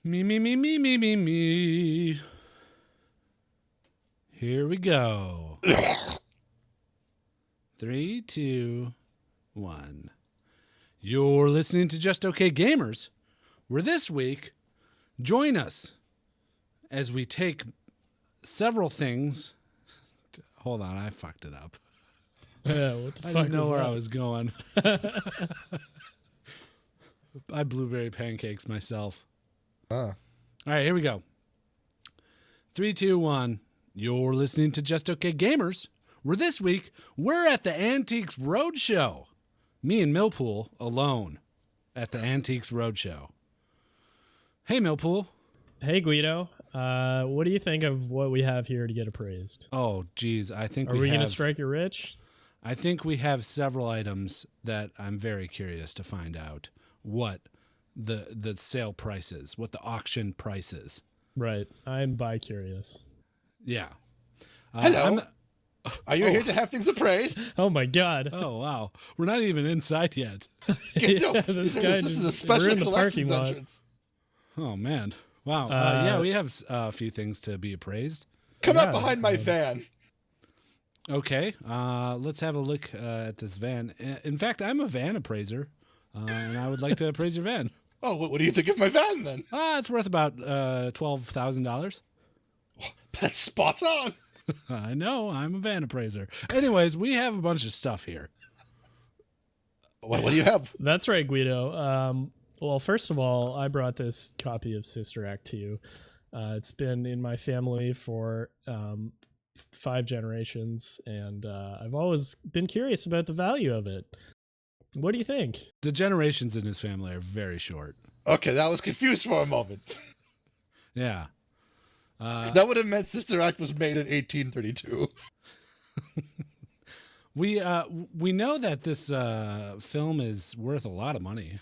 Me. Here we go. 3, 2, 1. You're listening to Just Okay Gamers, where this week, join us as we take several things. Hold on, I fucked it up. Yeah, what the I fuck didn't know was where that? I was going. I blueberry pancakes myself. All right, here we go. 3, 2, 1. You're listening to Just Okay Gamers, where this week we're at the Antiques Roadshow. Me and Millpool alone at the Antiques Roadshow. Hey, Millpool. Hey, Guido. What do you think of what we have here to get appraised? Oh, geez, I think Are we going to strike it rich? I think we have several items that I'm very curious to find out what the sale price is, what the auction price is. Right. I'm bi-curious. Yeah. Hello. Are you here to have things appraised? Oh, my God. Oh, wow. We're not even inside yet. Yeah, this is a special we're in the collections parking lot. entrance. Oh, man. Wow. Yeah, we have a few things to be appraised. Come Yeah, up behind my van. Okay. Let's have a look at this van. In fact, I'm a van appraiser, and I would like to appraise your van. Oh, what do you think of my van then? It's worth about $12,000. That's spot on. I know. I'm a van appraiser. Anyways, we have a bunch of stuff here. What do you have? That's right, Guido. Well, first of all, I brought this copy of Sister Act to you. It's been in my family for 5 generations, and I've always been curious about the value of it. What do you think? The generations in his family are very short. Okay, that was confused for a moment. Yeah. That would have meant Sister Act was made in 1832. We know that this film is worth a lot of money.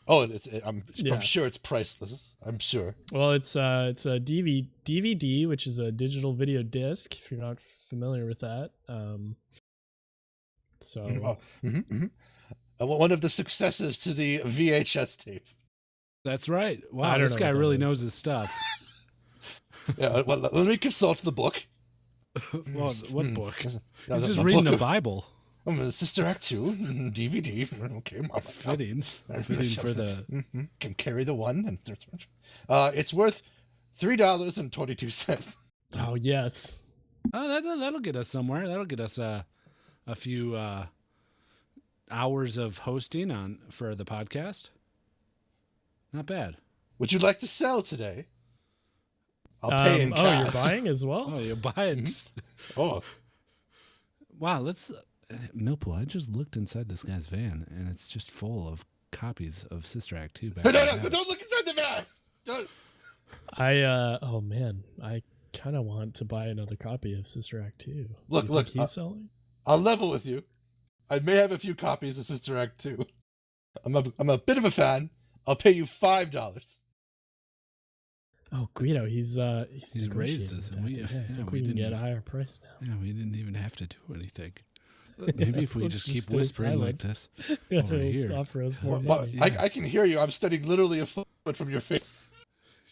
Oh, I'm Yeah. sure it's priceless. I'm sure. Well, it's a DVD, which is a digital video disc. If you're not familiar with that, One of the successors to the VHS tape. That's right. I Wow, don't this know guy what that really is. knows his stuff. Yeah, well, let me consult the book. Well, what book? No, He's the just book reading a of- Bible. Sister Act 2 DVD. Okay, It's fitting. Fitting for the... Can carry the one. And it's worth $3.22. Oh yes, Oh, that'll get us somewhere. That'll get us a few hours of hosting for the podcast. Not bad. Would you like to sell today? I'll pay in oh, cash. you're buying as well. Oh, you buy it. Oh, Wow, let's... Millpool, I just looked inside this guy's van, and it's just full of copies of Sister Act 2. no, don't look inside the van. Don't. Oh man, I kind of want to buy another copy of Sister Act 2. Look, Do you think look, he's selling. I'll level with you. I may have a few copies of Sister Act 2. I'm a bit of a fan. I'll pay you $5. Oh, Guido, he's raised negotiating us, with and that we- today. I yeah, think we we can get didn't- a higher price now. Yeah, we didn't even have to do anything. Maybe if we Let's just keep stay whispering like silent. this over It'll here. offer us more What- money. Yeah. I can hear you. I'm standing literally a foot from your face.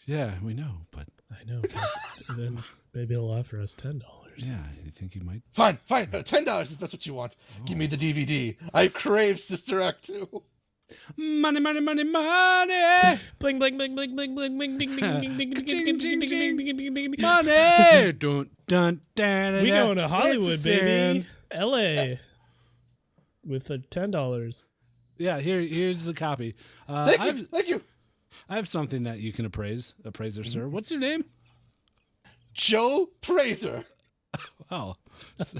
Yeah, we know, but I know. But then maybe he'll offer us $10. yeah, you think he might? Fine. $10 if that's what you want. Give me the DVD. I crave Sister Act 2. Money! Bling bling bling bling bling bling bling bling bling bling Ching, ching, ching. bling bling. Money! Dun, dun, dun, We dun. going to Hollywood, It's baby. in. LA. With the $10. Yeah, here's the copy. Thank you. I have something that you can appraiser, sir. What's your name? Joe Praiser. Oh, it's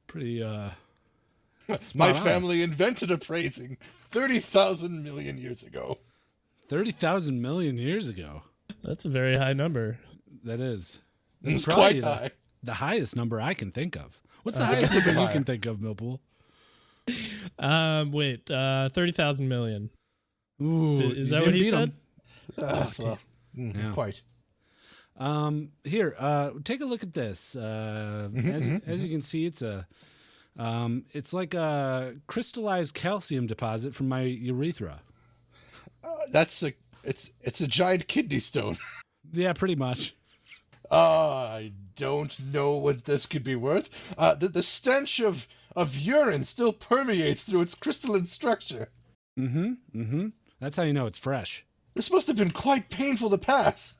pretty. My Spot on. family invented appraising 30,000 million years ago. 30,000 million years ago. That's a very high number. That is. It's probably quite high. The highest number I can think of. What's the Uh, highest number you higher. can think of, Millpool? Wait, 30,000 million. Ooh, Is you that what didn't he beat said? Well, Yeah. quite. Here, take a look at this. As you can see, it's like a crystallized calcium deposit from my urethra. That's a It's a giant kidney stone. Yeah, pretty much. I don't know what this could be worth. The stench of urine still permeates through its crystalline structure. That's how you know it's fresh. This must have been quite painful to pass.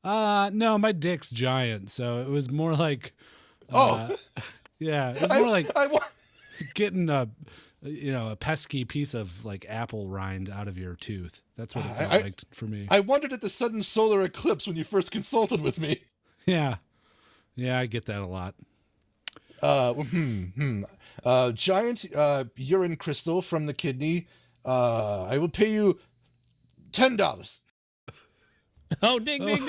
No, my dick's giant, so it was more like. Yeah, it was more like getting a pesky piece of like apple rind out of your tooth. That's what it felt like for me. I wondered at the sudden solar eclipse when you first consulted with me. Yeah, I get that a lot. Giant urine crystal from the kidney. I will pay you $10. Oh, ding. Wait,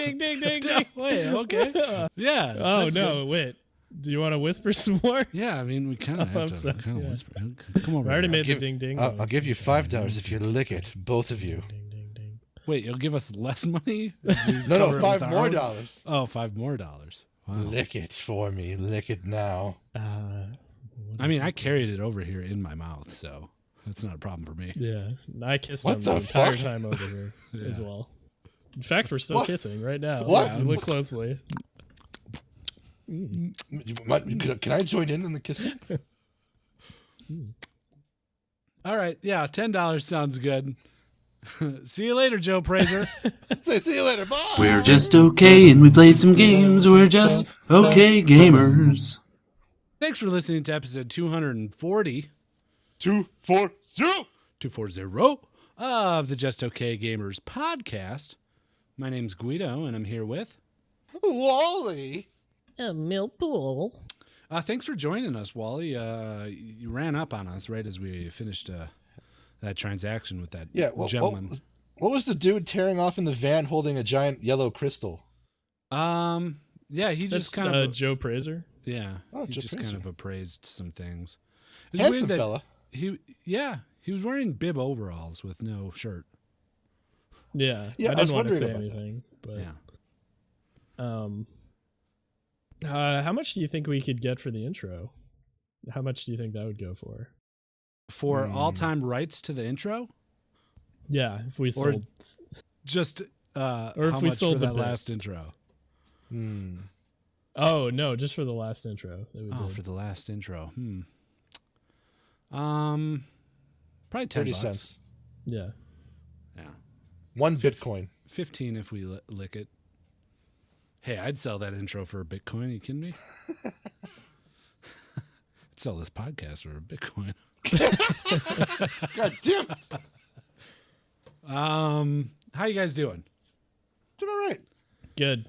okay. Yeah. Oh, no, good. wait. Do you want to whisper some more? Yeah, I mean, we kind of have to whisper. Come over. I already here. made the ding. I'll give you $5 if you lick it, both of you. Ding. Wait, you'll give us less money? No, $5 more. Oh, $5 more. Wow. Lick it for me. Lick it now. I mean, I carried it over here in my mouth, so that's not a problem for me. Yeah, I kissed What him the the entire fuck? time over here as Yeah. well. In fact, we're still What? kissing right now. What? Yeah, look closely. Can I join in the kissing? All right, yeah, $10 sounds good. See you later, Joe Praiser. See you later. Bye. We're just okay and we play some games. We're just okay gamers. Thanks for listening to episode 240. 240. 240 of the Just Okay Gamers podcast. My name's Guido, and I'm here with... Wally. Millpool. Thanks for joining us, Wally. You ran up on us right as we finished that transaction with that gentleman. What was the dude tearing off in the van holding a giant yellow crystal? Yeah, he That's just kind of... Joe Praiser. Yeah, he Joe just Praiser. kind of appraised some things. It was Handsome weird that fella. he was wearing bib overalls with no shirt. Yeah, Yeah, I I was didn't want to wondering say about anything, but Yeah. how much do you think we could get for the intro? How much do you think that would go for? For all-time rights to the intro? Yeah, if we Or sold, just or if how we much sold for the that bit. last intro? Oh no, just for the last intro. That we did. For the last intro. Probably 10 30 bucks. cents. Yeah. Yeah. 1 Bitcoin. 15 if we lick it. Hey, I'd sell that intro for a Bitcoin. Are you kidding me? I'd sell this podcast for a Bitcoin. God damn it. How you guys doing? Doing all right. Good.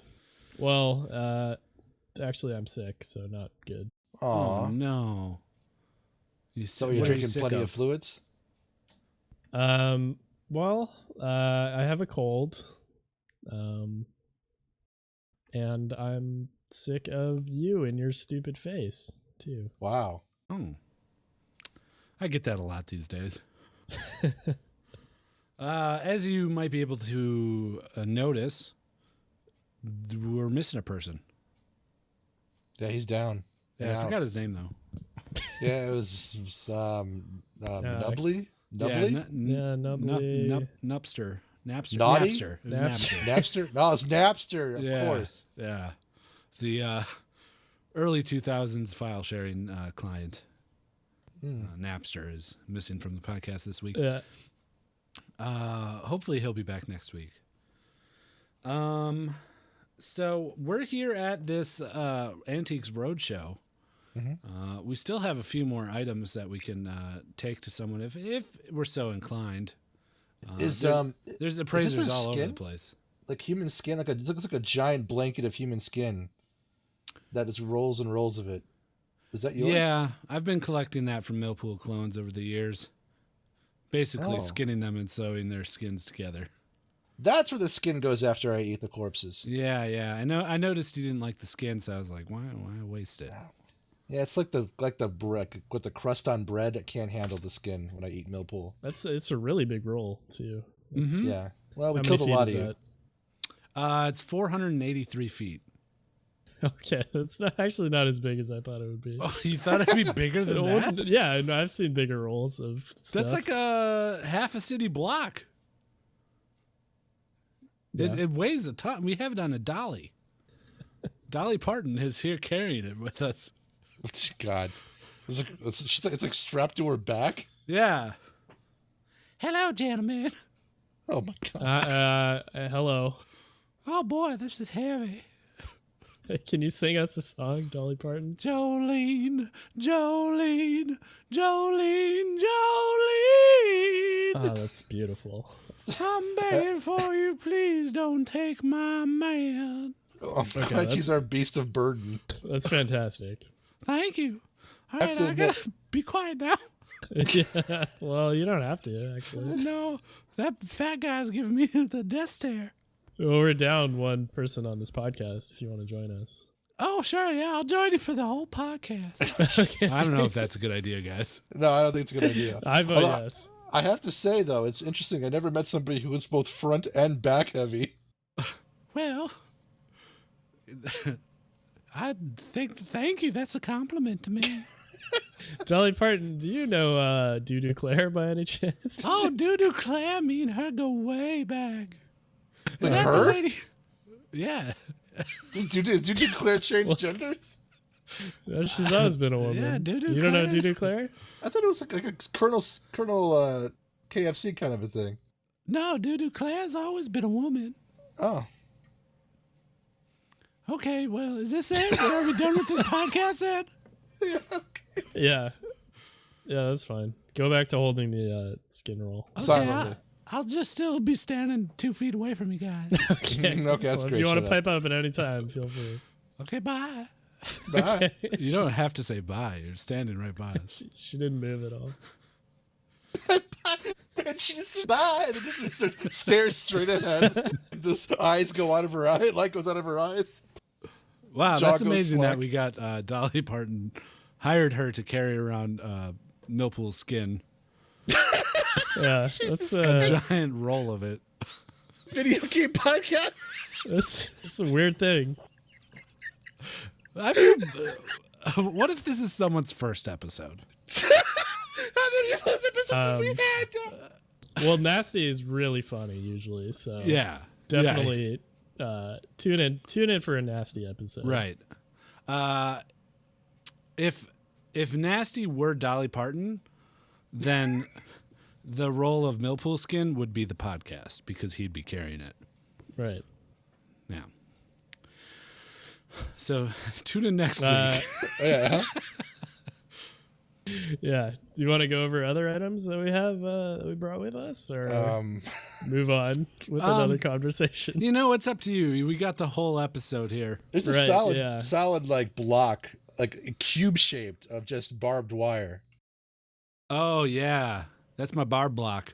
Well, actually, I'm sick, so not good. Aw. Oh no. So you're what are you drinking sick plenty of fluids? Well, I have a cold. And I'm sick of you and your stupid face, too. Wow. Oh. I get that a lot these days. As you might be able to notice, we're missing a person. Yeah, he's down. Yeah, And I out. forgot his name though. Yeah, it was Nubbly? Yeah, Nubbly. Napster. Naughty? Napster. It was Napster. Napster. Napster? No, it's Napster, of Yeah, course. Yeah. The early 2000s file sharing client. Napster is missing from the podcast this week. Yeah. Hopefully he'll be back next week. So we're here at this Antiques Roadshow. We still have a few more items that we can take to someone if we're so inclined. There's appraisers a all over skin? the place. Like human skin, it looks like a giant blanket of human skin. That is rolls and rolls of it. Is that yours? Yeah, I've been collecting that from Millpool clones over the years. Basically skinning them and sewing their skins together. That's where the skin goes after I eat the corpses. Yeah. I noticed you didn't like the skin, so I was like, why waste it? Yeah, it's like the bread with the crust on bread. It can't handle the skin when I eat Millpool. It's a really big roll, too. Yeah. Well, we How killed a many lot feet of is you. that? It's 483 feet. Okay, that's not as big as I thought it would be. Oh, you thought it'd be bigger than that? Yeah, no, I've seen bigger rolls of stuff. That's like a half a city block. It weighs a ton. We have it on a dolly. Dolly Parton is here carrying it with us. God. It's like strapped to her back. Yeah. Hello, gentlemen. Oh, my God. Hello. Oh, boy, this is heavy. Can you sing us a song, Dolly Parton? Jolene, Jolene, Jolene, Jolene. Oh, that's beautiful. I'm begging for you, please don't take my man. I'm glad she's our beast of burden. That's fantastic. Thank you. All right, I gotta be quiet now. Yeah, well, you don't have to, actually. No, that fat guy's giving me the death stare. Well, we're down one person on this podcast if you want to join us. Oh, sure, yeah, I'll join you for the whole podcast. Okay. I don't know if that's a good idea, guys. No, I don't think it's a good idea. I vote yes. I have to say, though, it's interesting. I never met somebody who was both front and back heavy. Well, thank you. That's a compliment to me. Dolly Parton, do you know Doo Claire by any chance? Oh, Doo Claire, me and her go way back. Is that her? the lady? Yeah. Did Claire change genders? She's always been a woman. Yeah, Doo You don't know Claire. Doo Claire? I thought it was like a Colonel KFC kind of a thing. No, Doo Claire's always been a woman. Oh. Okay, well, is this it? Are we done with this podcast then? Yeah, okay. Yeah. Yeah, that's fine. Go back to holding the skin roll. Okay, Silently. I'll just still be standing 2 feet away from you guys. Okay. Okay, that's Well, great. if you want Shut to pipe up at any time, feel free. Okay, bye. Bye. You don't have to say bye. You're standing right by us. She didn't move at all. And she just bye, and then just stares straight ahead. This eyes go out of her eye. Light goes out of her eyes. Wow, Jaw that's goes amazing slack. that we got Dolly Parton, hired her to carry around Millpool's skin. Yeah, that's A giant roll of it. Video game podcast. that's a weird thing. I feel, what if this is someone's first episode? How many episodes have we had? Well, Nasty is really funny usually, so Yeah. definitely tune in for a Nasty episode. Right. If Nasty were Dolly Parton, then the role of Millpool Skin would be the podcast because he'd be carrying it. Right. Yeah. So tune in next week. Yeah. Yeah. Do you want to go over other items that we have that we brought with us, or move on with another conversation? You know, it's up to you. We got the whole episode here. There's a Right, solid like block, like cube shaped of just barbed wire. Oh yeah, that's my bar block.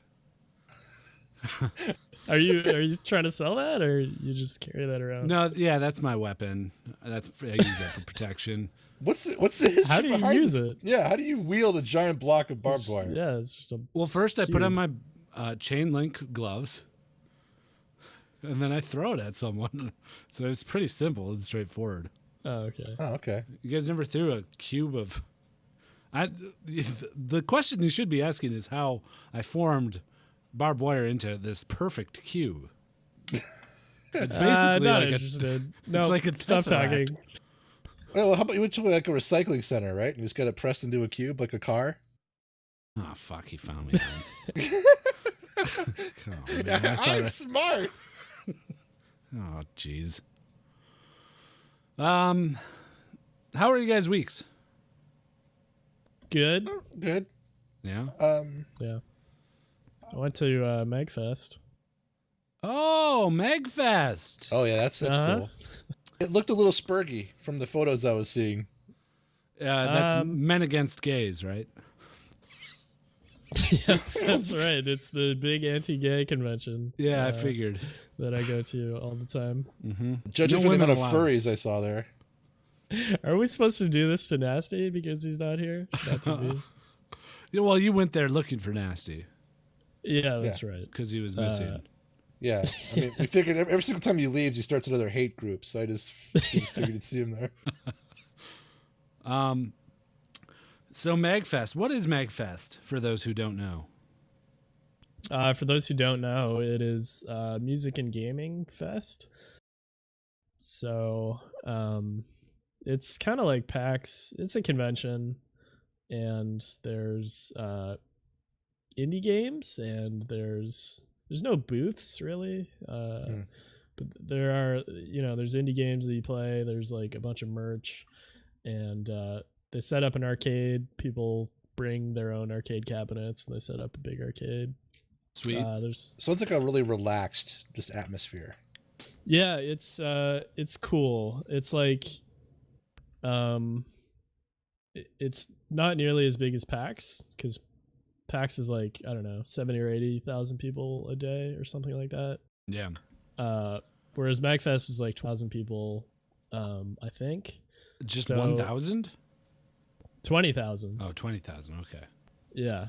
Are you trying to sell that, or you just carry that around? No, yeah, that's my weapon. I use that for protection. What's the history How do you behind use this? it? Yeah, how do you wield a giant block of barbed wire? Yeah, it's just a. Well, first I put cube. on my chain link gloves, and then I throw it at someone. So it's pretty simple and straightforward. Oh, okay. Oh, okay. You guys never threw a cube of? The question you should be asking is how I formed barbed wire into this perfect cube. It's basically not like interested. No, it's like a stop tesseract. talking. Well, how about you went to like a recycling center, right? And you just got it pressed into a cube like a car. Oh fuck! He found me. Oh, man, I'm smart. Oh jeez. How are you guys' weeks? Good. Good. Yeah. Yeah. I went to Megfest. Oh, Megfest. Oh yeah, that's cool. It looked a little spurgy from the photos I was seeing. That's Men Against Gays, right? Yeah, that's right. It's the big anti-gay convention. Yeah, I figured. That I go to all the time. Mm-hmm. Judging No from the women amount of allowed. furries I saw there. Are we supposed to do this to Nasty because he's not here? Not to be. Yeah, well, you went there looking for Nasty Yeah, that's right. because he was missing. Yeah, I mean, we figured every single time he leaves, he starts another hate group. So I just figured you'd see him there. So Megfest, what is Megfest for those who don't know? For those who don't know, it is Music and Gaming Fest. So it's kind of like PAX. It's a convention, and there's indie games, and there's no booths really. But there are, there's indie games that you play. There's like a bunch of merch, and they set up an arcade. People bring their own arcade cabinets, and they set up a big arcade. Sweet. So it's like a really relaxed, just atmosphere. Yeah, it's cool. It's like, it's not nearly as big as PAX, because PAX is like, I don't know, 70 or 80,000 people a day or something like that. Yeah. Whereas MagFest is like 12,000 people, I think. Just 1,000? 20,000. Oh, 20,000. Okay. Yeah.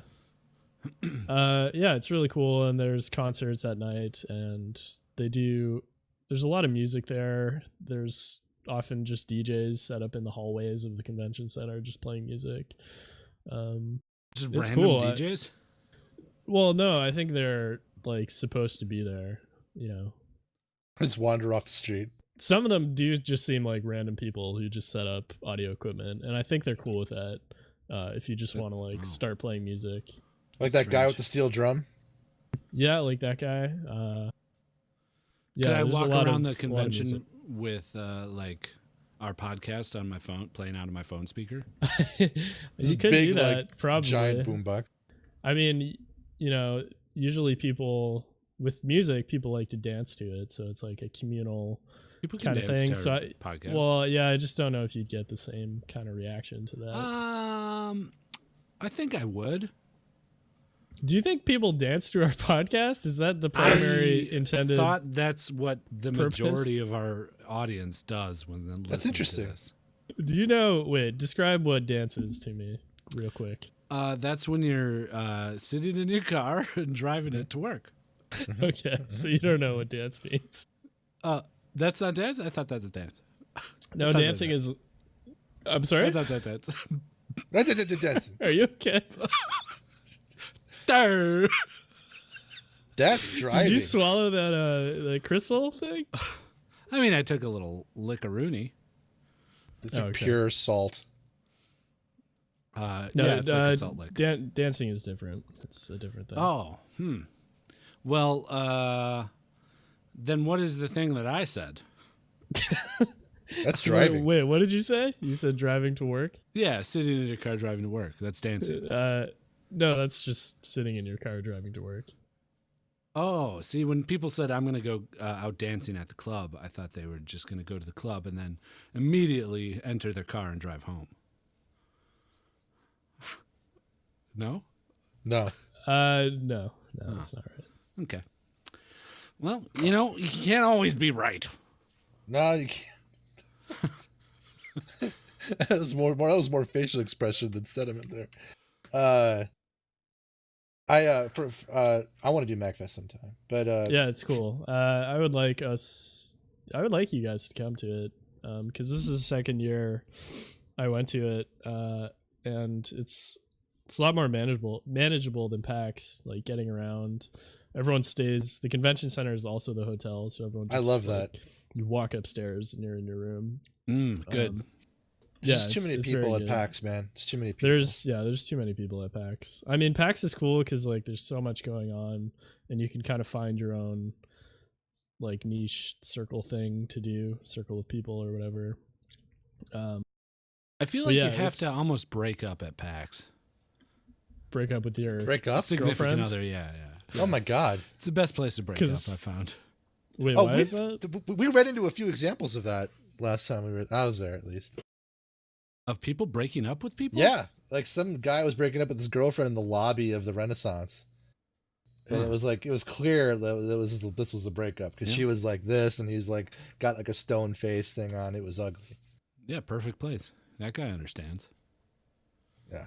Yeah, it's really cool, and there's concerts at night, and there's a lot of music there. There's often just DJs set up in the hallways of the convention center just playing music. Just it's random cool. DJs? Well, no, I think they're like supposed to be there, Just wander off the street. Some of them do just seem like random people who just set up audio equipment, and I think they're cool with that. If you just want to like start playing music. Like that guy with the steel drum? Yeah, like that guy. Yeah, Could I walk around the a lot of convention with like our podcast on my phone, playing out of my phone speaker? You could big, do that, like, probably. Giant boombox. I mean, usually people with music, people like to dance to it, so it's like a communal People can kind of dance thing. to So our podcast. well, yeah, I just don't know if you'd get the same kind of reaction to that. I think I would. Do you think people dance to our podcast? Is that the primary intended? I thought that's what the purpose? majority of our audience does when they're listening interesting. to this. Do you know? Wait, describe what dance is to me, real quick. That's when you're sitting in your car and driving it to work. Okay, so you don't know what dance means. That's not dance? I thought that's a dance. No, dancing is. I'm sorry. I thought that that's. Dancing. Are you okay? That's driving. Did you swallow that the crystal thing? I mean, I took a little lickaroony. It's a pure salt. No, yeah, it's like a salt lick. Dancing is different. It's a different thing. Oh, Well, then what is the thing that I said? That's driving. Wait, what did you say? You said driving to work? Yeah, sitting in your car driving to work. That's dancing. No, that's just sitting in your car driving to work. Oh, see, when people said I'm going to go out dancing at the club, I thought they were just going to go to the club and then immediately enter their car and drive home. No? No. No, that's not right. Okay. Well, you can't always be right. No, you can't. That was more facial expression than sentiment there. I want to do MagFest sometime, but yeah, it's cool. I would like you guys to come to it, because this is the second year I went to it, and it's a lot more manageable than PAX. Like getting around, everyone stays. The convention center is also the hotel, so everyone. I love that. You walk upstairs and you're in your room. Good. There's too many people at PAX, man. There's too many people. There's too many people at PAX. I mean, PAX is cool because like there's so much going on, and you can kind of find your own like niche circle thing to do, circle of people or whatever. I feel like you have to almost break up at PAX. Break up with your significant girlfriend? other. Yeah. Oh my God, it's the best place to break up. I found. Wait, why is that? We read into a few examples of that last time I was there, at least. Of people breaking up with people? Yeah, like some guy was breaking up with his girlfriend in the lobby of the Renaissance, and it was clear that this was a breakup because she was like this, and he's like got like a stone face thing on. It was ugly. Yeah, perfect place. That guy understands. Yeah.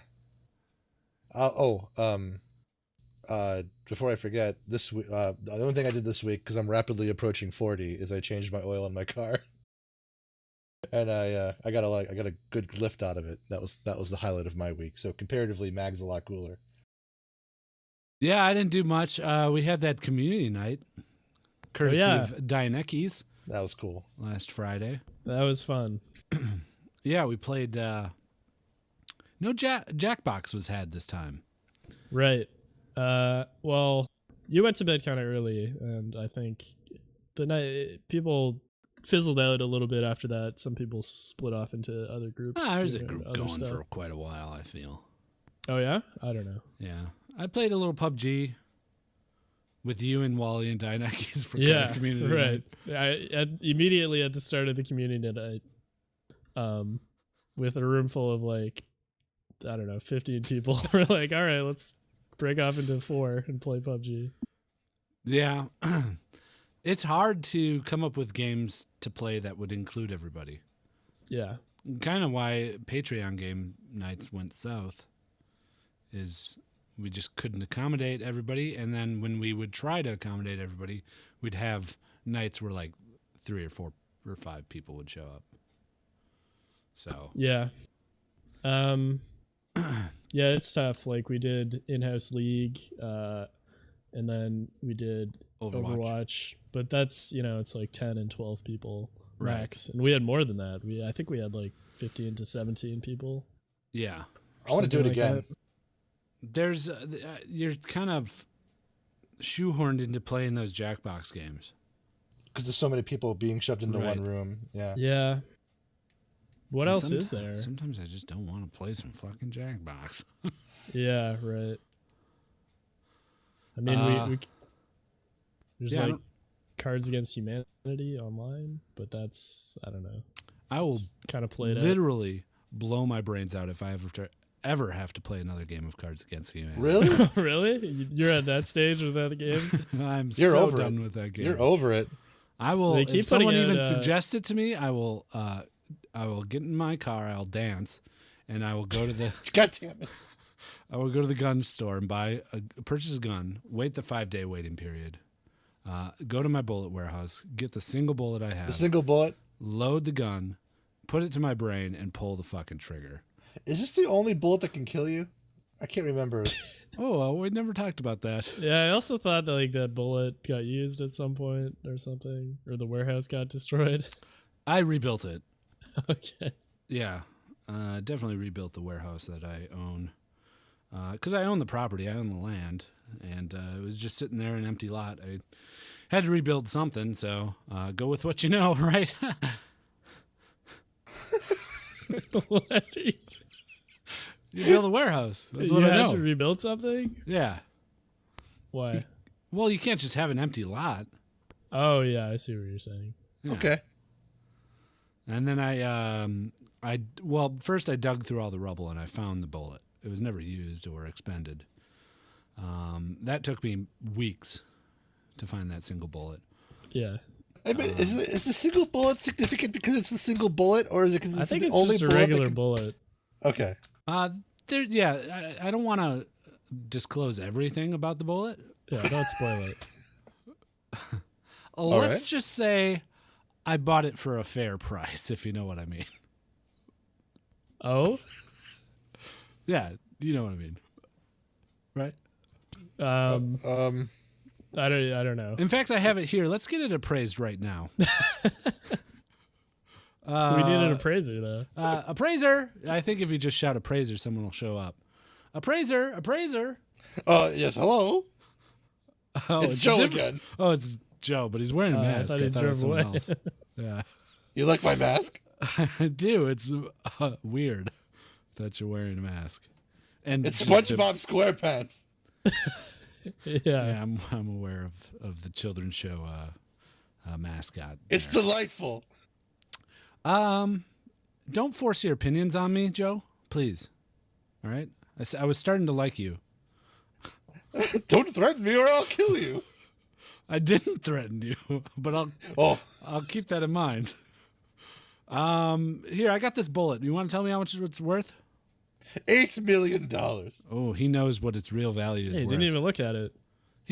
Before I forget, this week, the only thing I did this week, because I'm rapidly approaching 40, is I changed my oil in my car, and I got a good lift out of it. That was the highlight of my week. So comparatively, Mag's a lot cooler. Yeah, I didn't do much. We had that community night, courtesy of Dianekis. That was cool. Last Friday. That was fun. Yeah, we played. No Jackbox was had this time. Right. Well, you went to bed kind of early, and I think the night people fizzled out a little bit after that. Some people split off into other groups. There's a group other going stuff. for quite a while, I feel. Oh yeah, I don't know. Yeah, I played a little PUBG with you and Wally and Dianekis for community right. night. Immediately at the start of the community night, with a room full of like, I don't know, 15 people, we're like, all right, let's break off into 4 and play PUBG. Yeah, it's hard to come up with games to play that would include everybody. Yeah, Kind of why Patreon game nights went south is we just couldn't accommodate everybody. And then when we would try to accommodate everybody, we'd have nights where like 3 or 4 or 5 people would show up. So yeah. Yeah, it's tough. Like we did in-house league, and then we did Overwatch. But that's, it's like 10 and 12 people max. And we had more than that. I think we had like 15 to 17 people. Yeah. I want to do it again. There's you're kind of shoehorned into playing those Jackbox games Because there's so many people being shoved into one room. Yeah. Yeah. What else is there? Sometimes I just don't want to play some fucking Jackbox. Yeah, right. I mean, we there's like Cards Against Humanity online, but that's, I don't know. I will kind of play literally blow my brains out if I ever have to play another game of Cards Against Humanity. Really? Really? You're at that stage with that game? I'm You're so over done with that game. You're over it. I will. They keep if someone putting even out, suggests it to me, I will get in my car. I'll dance, and I will go to the. God damn it! I will go to the gun store and purchase a gun. Wait the 5-day waiting period. Go to my bullet warehouse. Get the single bullet I have. The single bullet. Load the gun. Put it to my brain and pull the fucking trigger. Is this the only bullet that can kill you? I can't remember. Oh, we never talked about that. Yeah, I also thought that like that bullet got used at some point or something, or the warehouse got destroyed. I rebuilt it. Okay. Yeah, definitely rebuilt the warehouse that I own. Because I own the property, I own the land, and it was just sitting there, an empty lot. I had to rebuild something, so go with what you know, right? What? You build a warehouse. That's what You I know. had to rebuild something? Yeah. Why? Well, you can't just have an empty lot. Oh yeah, I see what you're saying. Yeah. Okay. And then first I dug through all the rubble and I found the bullet. It was never used or expended. That took me weeks to find that single bullet. Yeah. I mean, is the single bullet significant because it's the single bullet, or is it because I it's think the it's only just a bullet regular bullet. Okay. I don't want to disclose everything about the bullet. Yeah, don't spoil it. Let's just say I bought it for a fair price, if you know what I mean. Oh? Yeah, you know what I mean. Right? I don't know. In fact, I have it here. Let's get it appraised right now. We need an appraiser though. Appraiser! I think if you just shout appraiser, someone will show up. Appraiser! Appraiser! Yes, hello. Oh, it's Joe again. Oh, it's Joe, but he's wearing a mask. I thought it was someone else. Yeah. You like my mask? I do. It's weird that you're wearing a mask. And It's SpongeBob SquarePants. Yeah, I'm aware of the children's show mascot. It's delightful. Don't force your opinions on me, Joe. Please. All right? I was starting to like you. Don't threaten me or I'll kill you. I didn't threaten you, but I'll keep that in mind. Here, I got this bullet. You want to tell me how much it's worth? $8 million. Oh, he knows what its real value is Hey, worth. didn't even look at it.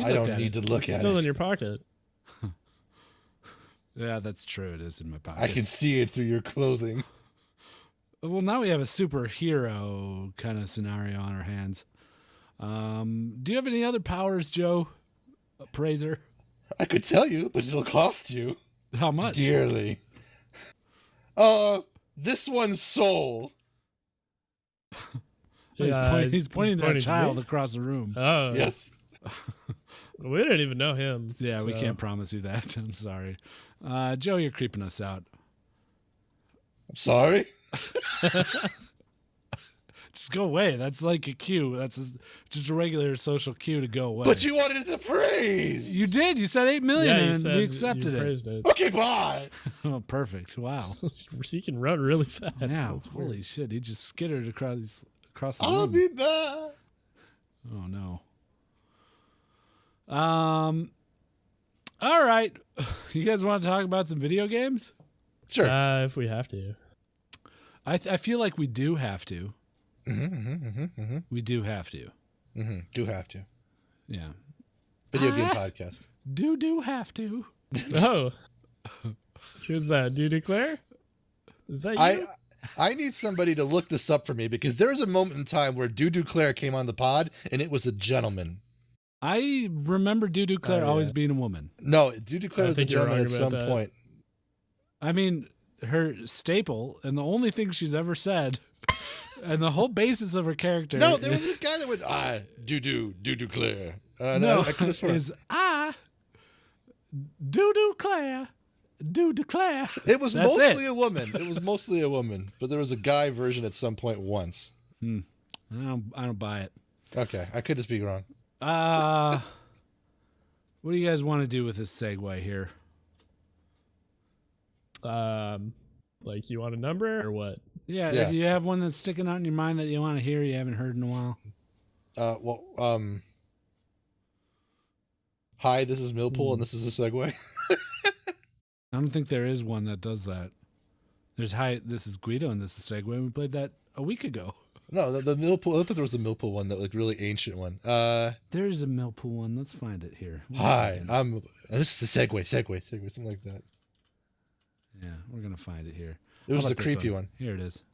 I don't need to look It's at still it. in your pocket. Yeah, that's true. It is in my pocket. I can see it through your clothing. Well, now we have a superhero kind of scenario on our hands. Do you have any other powers, Joe? Appraiser? I could tell you, but it'll cost you. How much? Dearly. This one's soul. He's pointing to a to child me? across the room. Oh, Yes. We didn't even know him. Yeah, we so. can't promise you that. I'm sorry. Joe, you're creeping us out. I'm sorry. Just go away. That's like a cue. Just a regular social cue to go away. But you wanted it to praise. You did. You said 8 million Yeah, you and said we accepted you it. praised it. Okay, bye. Oh, perfect. Wow. He can run really fast. Yeah, That's weird. holy shit. He just skittered across the I'll room. be back. Oh no. All right. You guys want to talk about some video games? Sure. If we have to. I feel like we do have to. We do have to. Do have to. Yeah. Video game podcast. Do have to. Oh. Who's that? Do you declare? Is that you? I need somebody to look this up for me because there was a moment in time where Dudu Claire came on the pod and it was a gentleman. I remember Dudu Claire always being a woman. No, Dudu Claire was a think you're gentleman wrong at about some that. point. I mean, her staple and the only thing she's ever said and the whole basis of her character. No, there was a guy that went, Dudu Claire. No, I could have sworn. is Dudu Claire. Do declare. It was That's mostly a woman. It was mostly a woman, but there was a guy version at some point once. I don't buy it. Okay, I could just be wrong. What do you guys want to do with this segue here? Like you want a number or what? Yeah. Do you have one that's sticking out in your mind that you want to hear you haven't heard in a while? Hi, this is Millpool, and this is a segue. I don't think there is one that does that. There's hi, this is Guido, and this is Segue. We played that a week ago. No, the Millpool. I thought there was a Millpool one, that like really ancient one. There's a Millpool one. Let's find it here. Hi, and this is the segue, something like that. Yeah, we're gonna find it here. It was How the about this creepy one. Here it is.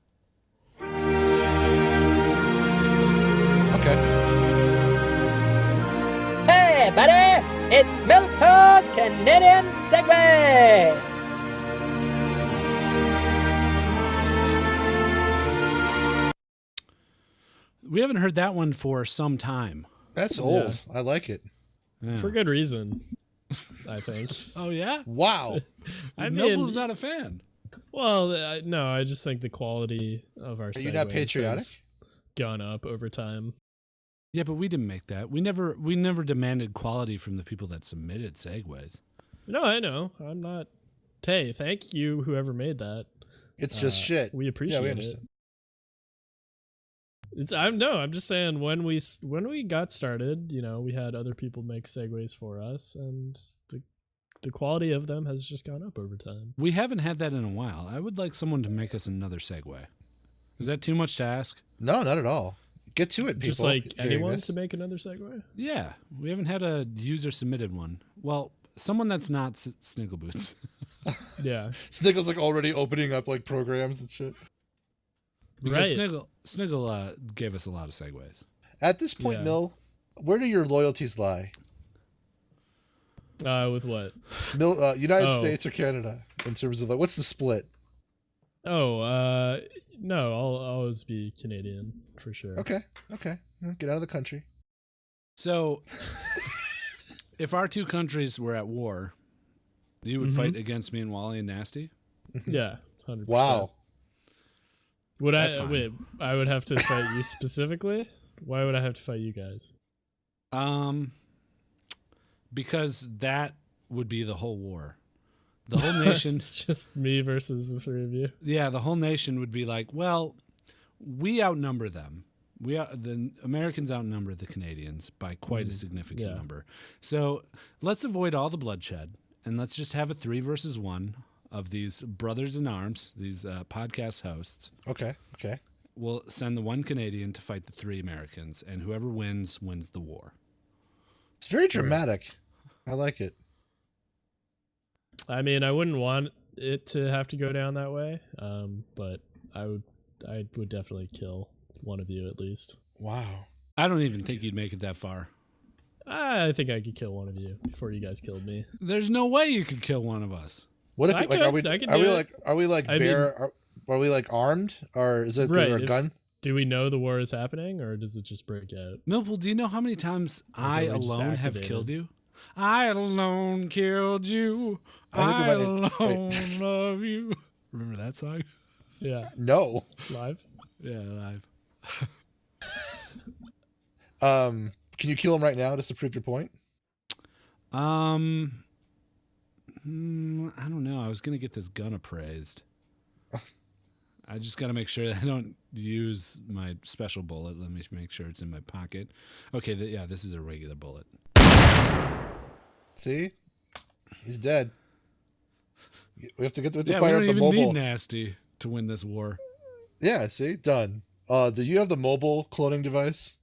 Okay. Hey, buddy! It's Millpool's Canadian Segway! We haven't heard that one for some time. That's old. I like it. Yeah. For good reason, I think. Oh yeah. Wow. I Millpool's mean, not a fan. well, no, I just think the quality of our you not segues patriotic? has gone up over time. Yeah, but we didn't make that. We never demanded quality from the people that submitted segues. No, I know. I'm not. Hey, thank you, whoever made that. It's just shit. We appreciate we it. understand. I'm just saying when we got started, we had other people make segues for us, and the quality of them has just gone up over time. We haven't had that in a while. I would like someone to make us another segue. Is that too much to ask? No, not at all. Get to it, people. Just like hearing anyone this. to make another segue. Yeah, we haven't had a user submitted one. Well, someone that's not Sniggleboots. Yeah, Sniggle's like already opening up like programs and shit. Because right. Sniggle gave us a lot of segues. At this point, Yeah. Mill, where do your loyalties lie? With what? Mill, United Oh. States or Canada in terms of like what's the split? Oh, no, I'll always be Canadian for sure. Okay. Well, get out of the country. So, if our two countries were at war, you would fight against me and Wally and Nasty? Yeah, 100%. Wow. Would That's I fine. wait? I would have to fight you specifically. Why would I have to fight you guys? Because that would be the whole war. The whole nation. It's just me versus the three of you. Yeah, the whole nation would be like, well, we outnumber them. The Americans outnumber the Canadians by quite a significant number. So let's avoid all the bloodshed, and let's just have a 3 versus 1 of these brothers in arms, these podcast hosts. Okay. We'll send the 1 Canadian to fight the 3 Americans, and whoever wins the war. It's very dramatic. I like it. I mean, I wouldn't want it to have to go down that way, but I would definitely kill one of you at least. Wow. I don't even think you'd make it that far. I think I could kill one of you before you guys killed me. There's no way you could kill one of us. What if are we armed, or is it right, a gun? Do we know the war is happening, or does it just break out? Millpool, do you know how many times I alone have killed you? I alone killed you. I alone love you. Remember that song? Yeah. No. Live? Yeah, live. Can you kill him right now just to prove your point? I don't know. I was gonna get this gun appraised. I just gotta make sure that I don't use my special bullet. Let me make sure it's in my pocket. Okay, this is a regular bullet. See, he's dead. We have to get to Yeah, fire we up don't the even mobile. need nasty to win this war. Yeah, see, done. Do you have the mobile cloning device?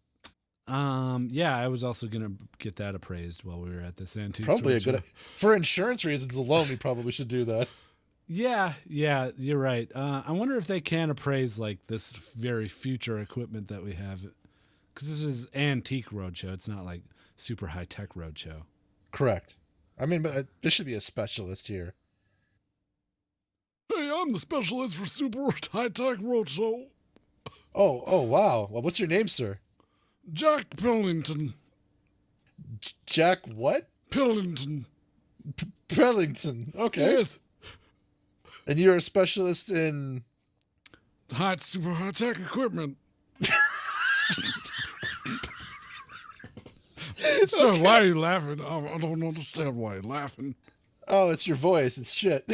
Yeah, I was also gonna get that appraised while we were at this antique. Probably a good for insurance reasons alone. We probably should do that. Yeah, you're right. I wonder if they can appraise like this very future equipment that we have, because this is antique roadshow. It's not like super high tech roadshow. Correct. I mean, but there should be a specialist here. Hey, I'm the specialist for super high tech roadshow. Oh, wow. Well, what's your name, sir? Jack Pillington. Jack what? Pillington. Pellington. Okay. Yes. And you're a specialist in Super high tech equipment. So Okay. why are you laughing? I don't understand why you're laughing. Oh, it's your voice. It's shit.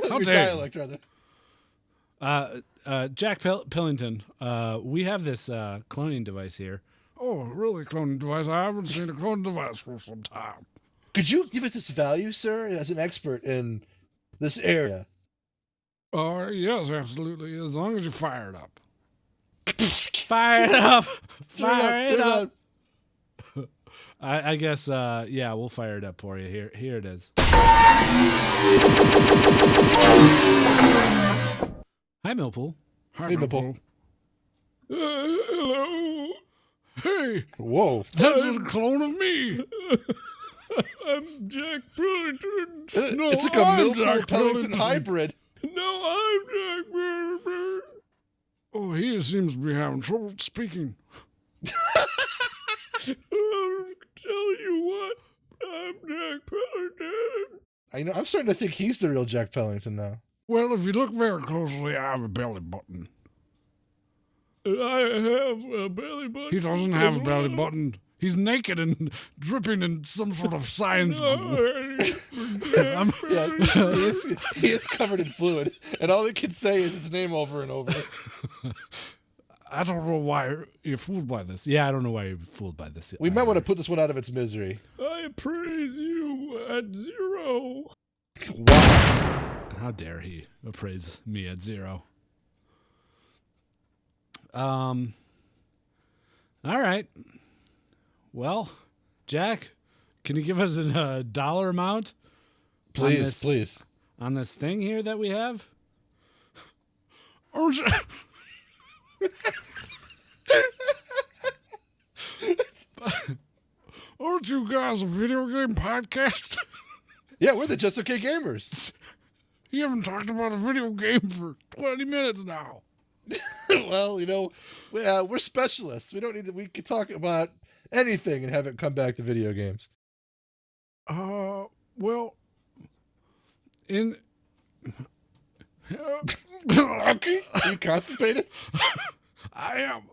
How Your dare dialect, rather. Jack Pillington, we have this cloning device here. Oh, really, cloning device? I haven't seen a cloning device for some time. Could you give it its value, sir, as an expert in this area? Yes, absolutely. As long as you fire it up. Fire it up. Fire it up. I guess, yeah, we'll fire it up for you. Here it is. Hi, Millpool. Hey, Millpool. Hello. Hey, Whoa. that's a clone of me. I'm Jack Pillington. No, It's like a I'm Millpool Jack Pellington Pillington. hybrid. No, I'm Jack Pillington. Oh, he seems to be having trouble speaking. I'll tell you what, I'm Jack Pillington. I'm starting to think he's the real Jack Pellington now. Well, if you look very closely, I have a belly button. I have a belly button. He doesn't have a belly button. He's naked and dripping in some sort of science goo. Yeah, he is covered in fluid, and all they can say is his name over and over. I don't know why you're fooled by this. Yeah, I don't know why you're fooled by this. We might want to put this one out of its misery. I praise you at 0. Wow. How dare he appraise me at 0? All right. Well, Jack, can you give us a dollar amount? Please. On this thing here that we have? Aren't you guys a video game podcast? Yeah, we're the Just Okay Gamers. You haven't talked about a video game for 20 minutes now. Well, we're specialists. We don't need to. We can talk about anything and have it come back to video games. Well, Okay. Are you constipated? I am.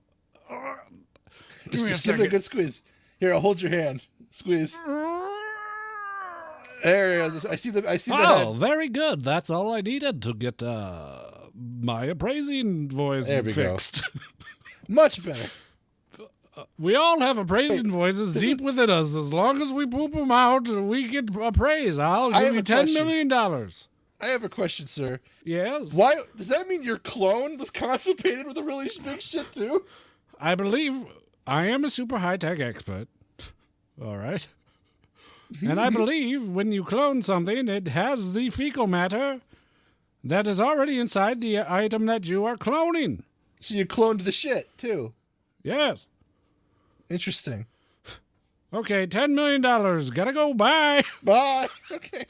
Just give it a good squeeze. Here, I'll hold your hand. Squeeze. There it is. I see the head. Oh, very good. That's all I needed to get my appraising voice There we go. fixed. Much better. We all have appraising voices deep within us. As long as we poop them out, we get appraised. I'll I give have you a $10 question. million. I have a question, sir. Yes. Why does that mean your clone was constipated with a really big shit too? I believe I am a super high-tech expert. All right. And I believe when you clone something, it has the fecal matter that is already inside the item that you are cloning. So you cloned the shit too. Yes. Interesting. Okay, $10 million. Gotta go. Bye. Bye. Okay.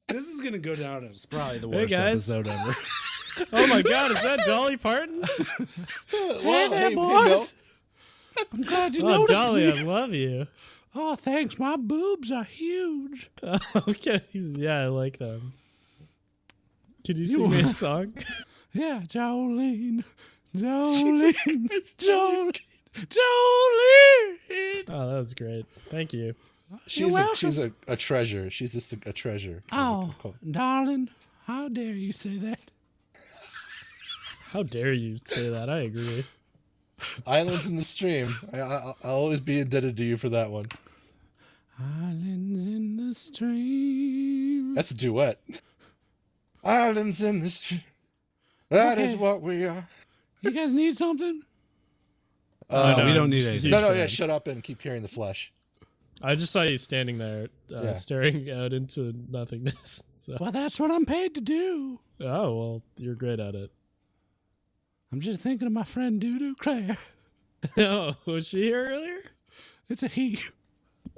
This is gonna go down as probably the worst guys. episode ever. Oh my God, is that Dolly Parton? Well, there, hey, boys. I'm glad you Oh, noticed Dolly, me. I love you. Oh, thanks. My boobs are huge. Okay, yeah, I like them. Can you sing me a song? Yeah, Jolene. Jesus Jolene. Christ, Jolene. Jolene. Oh, that was great. Thank you. she's welcome. a treasure. She's just a treasure. Oh, darling, how dare you say that? How dare you say that? I agree. Islands in the Stream. I'll always be indebted to you for that one. Islands in the stream. That's a duet. Islands in the Stream. That is Okay. what we are. You guys need something? No, we don't need just a anything. huge No, yeah, fan. shut up and keep hearing the flesh. I just saw you standing there, Yeah. staring out into nothingness. So. Well, that's what I'm paid to do. Oh, well, you're great at it. I'm just thinking of my friend Doodoo Claire. Oh, was she here earlier? It's a he.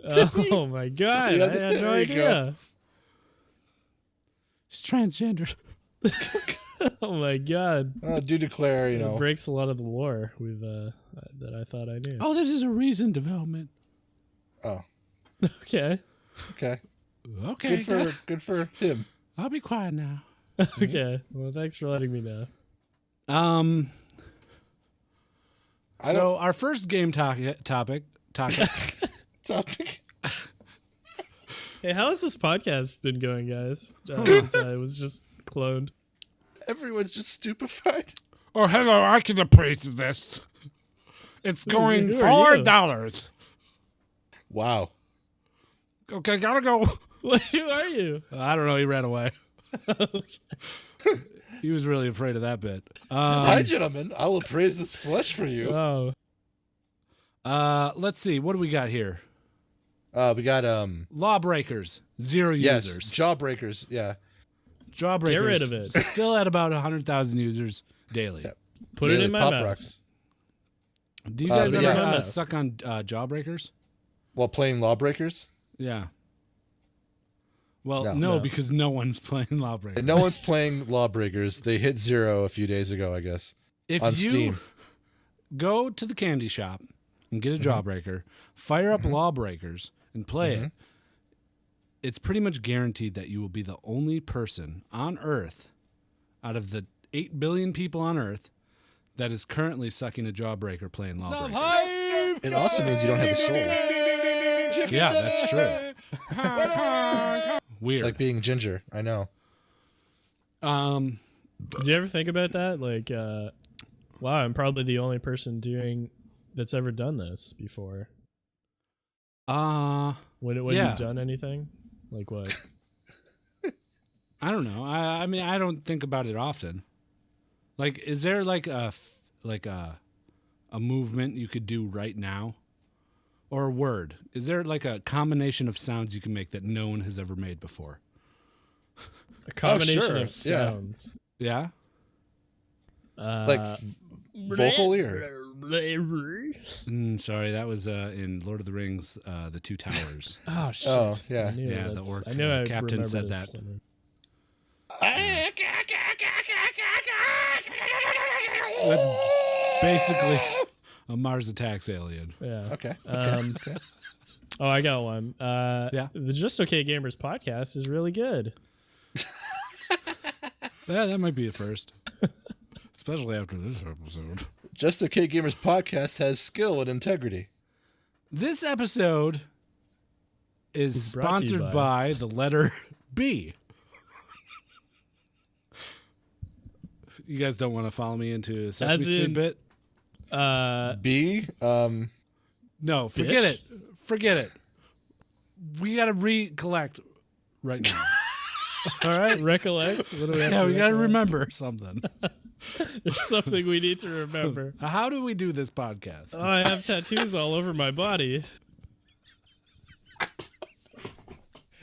Oh my God, Yeah, I had no there you go. idea. She's transgendered. Oh my God. Do declare, you It know. breaks a lot of the lore we've that I thought I knew. Oh, this is a recent development. Oh, Okay. okay. Okay, Good for him. I'll be quiet now. Okay. Well, thanks for letting me know. So our first game topic. Topic. Hey, how has this podcast been going, guys? Since I was just cloned. Everyone's just stupefied. Oh, hello, I can appraise this. It's going who are you? $4. Wow. Okay, gotta go. Who are you? I don't know, he ran away. He was really afraid of that bit. Hi, gentlemen. I will appraise this flesh for you. Oh, Let's see, what do we got here? We got Lawbreakers, 0 yes, users. Jawbreakers. Yeah. Jawbreakers, Get rid of it. Still at about 100,000 users daily. Yep. put it Daily in my Pop mouth. Rocks. Do you guys but ever yeah. suck on Jawbreakers? While playing Lawbreakers. Yeah. Well, No. no, No. because no one's playing Lawbreakers. And no one's playing Lawbreakers. They hit 0 a few days ago, I guess. If on you Steam. go to the candy shop and get a Jawbreaker, fire up Lawbreakers, and play it, it's pretty much guaranteed that you will be the only person on Earth, out of the 8 billion people on Earth, that is currently sucking a Jawbreaker playing Lawbreakers. It also means you don't have a soul. Yeah, that's true. Weird. Like being ginger. I know. Did you ever think about that? Like, wow, I'm probably the only person that's ever done this before. When yeah. you've done anything, like what? I don't know. I mean, I don't think about it often. Like, is there like a movement you could do right now, or a word? Is there like a combination of sounds you can make that no one has ever made before? A combination sure. of sounds. Yeah. Like vocal ear. Sorry, that was in Lord of the Rings, the Two Towers. Oh shit! Oh, yeah. I knew Yeah, the that's- orc, I knew I captain said remembered it that. for some reason. That's basically a Mars Attacks alien. Yeah. Okay. Oh, I got one. Yeah. The Just Okay Gamers podcast is really good. Yeah, that might be a first, especially after this episode. Just Okay Gamers podcast has skill and integrity. This episode is It's brought to you sponsored by the letter B. You guys don't want to follow me into a Sesame As Street in- bit? B. No, forget Bitch. it. Forget it. We got to recollect right now. All right? Recollect? What do we have Yeah, to we got to recollect? remember something. There's something we need to remember. How do we do this podcast? Oh, I have tattoos all over my body.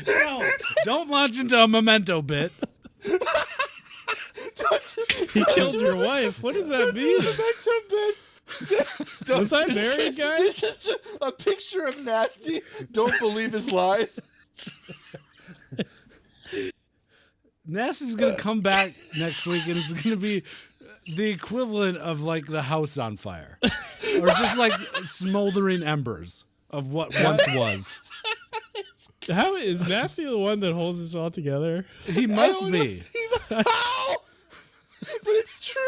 No, don't launch into a memento bit. He killed your wife. What does that mean? Was I married, guys? This is a picture of Nasty. Don't believe his lies. Nasty's gonna come back next week, and it's gonna be the equivalent of like the house on fire, or just like smoldering embers of what once was. How is Nasty the one that holds us all together? He must be. How? But it's true.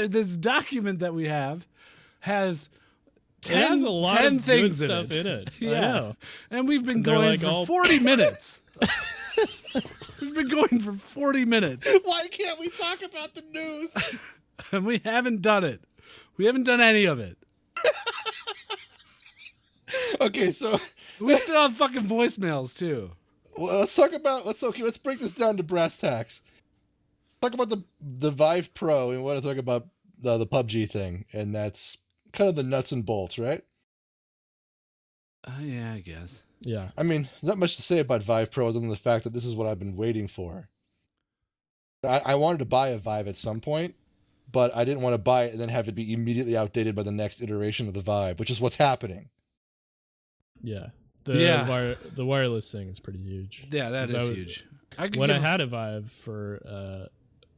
This document that we have has It has a lot 10 of things good stuff in it. I Yeah, know. and we've been They're going like for all- 40 minutes. We've been going for 40 minutes, Why can't we talk about the news? and we haven't done it. We haven't done any of it. Okay, so We still have fucking voicemails too. well, let's break this down to brass tacks. Talk about the Vive Pro, and we want to talk about the PUBG thing, and that's kind of the nuts and bolts, right? Yeah, I guess. Yeah. I mean, not much to say about Vive Pro other than the fact that this is what I've been waiting for. I wanted to buy a Vive at some point, but I didn't want to buy it and then have it be immediately outdated by the next iteration of the Vive, which is what's happening. Yeah. Yeah. The wireless thing is pretty huge. Yeah, that 'Cause is huge. When I had a Vive for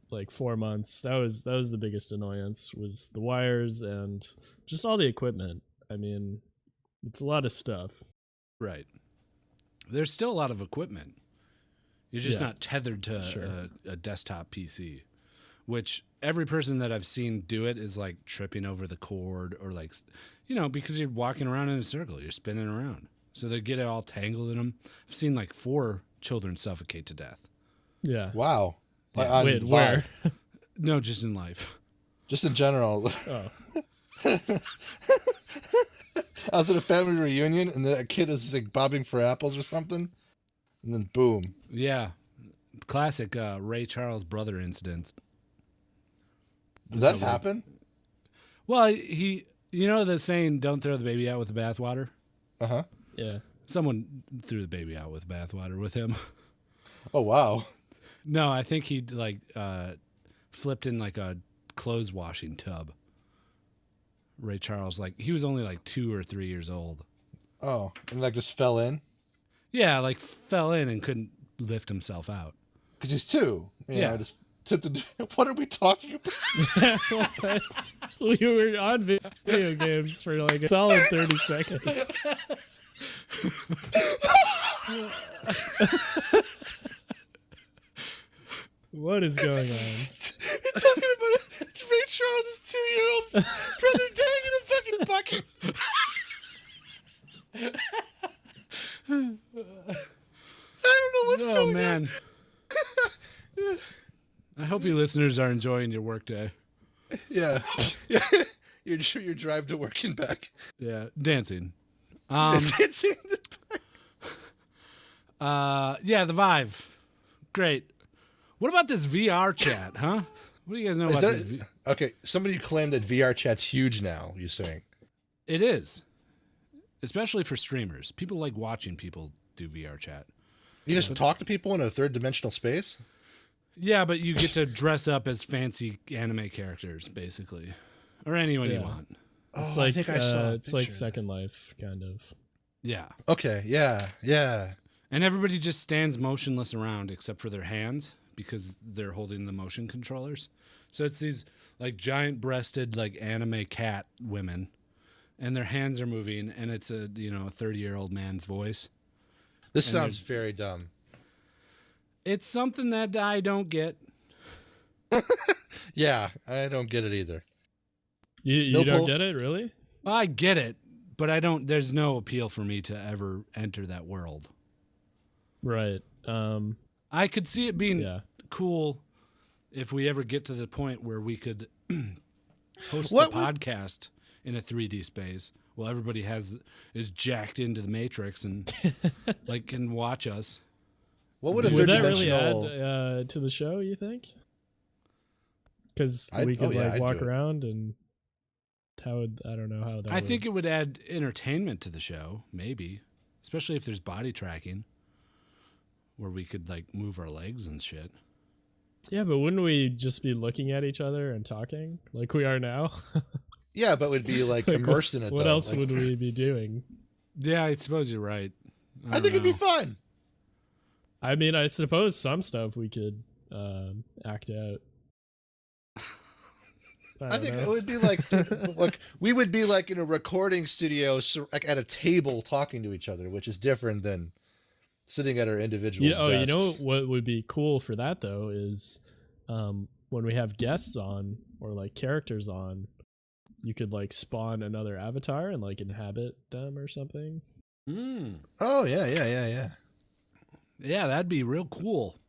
like 4 months, that was the biggest annoyance, was the wires and just all the equipment. I mean, it's a lot of stuff. Right. There's still a lot of equipment. You're just Yeah. not tethered to Sure. a desktop PC, which every person that I've seen do it is like tripping over the cord, or like, because you're walking around in a circle, you're spinning around. So they get it all tangled in them. I've seen like 4 children suffocate to death. Yeah. Wow. Yeah. On Wait, Vive. where? No, just in life. Just in general. Oh. I was at a family reunion, and the kid was like bobbing for apples or something, and then boom. Yeah. Classic Ray Charles brother incident. Did that happen? Well, the saying, don't throw the baby out with the bathwater? Uh-huh. Yeah. Someone threw the baby out with bathwater with him. Oh, wow. No, I think he flipped in like a clothes washing tub. Ray Charles, he was only like 2 or 3 years old. Oh, and just fell in? Yeah, fell in and couldn't lift himself out. Because he's 2. Yeah. Just tipped. What are we talking about? We were on video games for like a solid 30 seconds. What is going on? You're talking about Ray Charles' 2-year-old brother dying in a fucking bucket. I don't know what's going man. I hope you listeners are enjoying your workday. on. Yeah. Your drive to work and back. Yeah, dancing. Dancing. Yeah, the Vive. Great. What about this VR chat, huh? What do you guys know about this? Okay, somebody claimed that VR chat's huge now, you're saying. It is. Especially for streamers. People like watching people do VR chat. You just talk to people in a third-dimensional space? Yeah, but you get to dress up as fancy anime characters, basically. Or anyone you want. It's I like think I saw a it's like picture. Second Life, kind of. Yeah. Okay, yeah. And everybody just stands motionless around except for their hands because they're holding the motion controllers. So it's these giant breasted anime cat women, and their hands are moving, and it's a 30-year-old man's voice. This sounds very dumb. It's something that I don't get. Yeah, I don't get it either. You No don't pull. get it, really? I get it, but I don't. There's no appeal for me to ever enter that world. Right. I could see it being Yeah. cool if we ever get to the point where we could host What the would- podcast in a 3D space. Well, everybody is jacked into the Matrix and can watch us. What would a Would that really third-dimensional... add to the show, you think? Because I'd- we could I'd walk do it. around and I don't know how that I think it would add entertainment to the show, maybe, especially if there's body tracking, where we could move our legs and shit. Yeah, but wouldn't we just be looking at each other and talking like we are now? Yeah, but we'd be like immersed in it. What though. else Like, would we be doing? Yeah, I suppose you're right. I think it'd be fun. I mean, I suppose some stuff we could act out. I think it would be like we would be like in a recording studio, like at a table talking to each other, which is different than sitting at our individual desks. You know what would be cool for that though is when we have guests on or like characters on, you could like spawn another avatar and like inhabit them or something. Oh yeah. Yeah, that'd be real cool.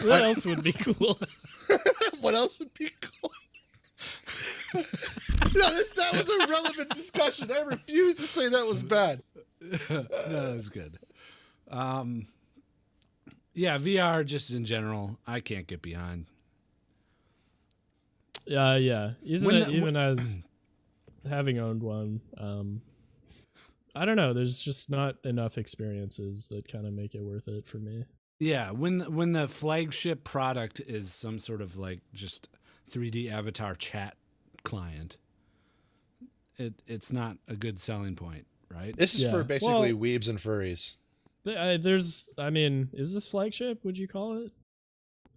What else would be cool? What else would be cool? No, that was a relevant discussion. I refuse to say that was bad. No, that was good. Yeah, VR just in general, I can't get behind. Yeah. Even as having owned one, I don't know. There's just not enough experiences that kind of make it worth it for me. Yeah, when the flagship product is some sort of like just 3D avatar chat client, it's not a good selling point, right? This is for basically weebs and furries. Is this flagship? Would you call it?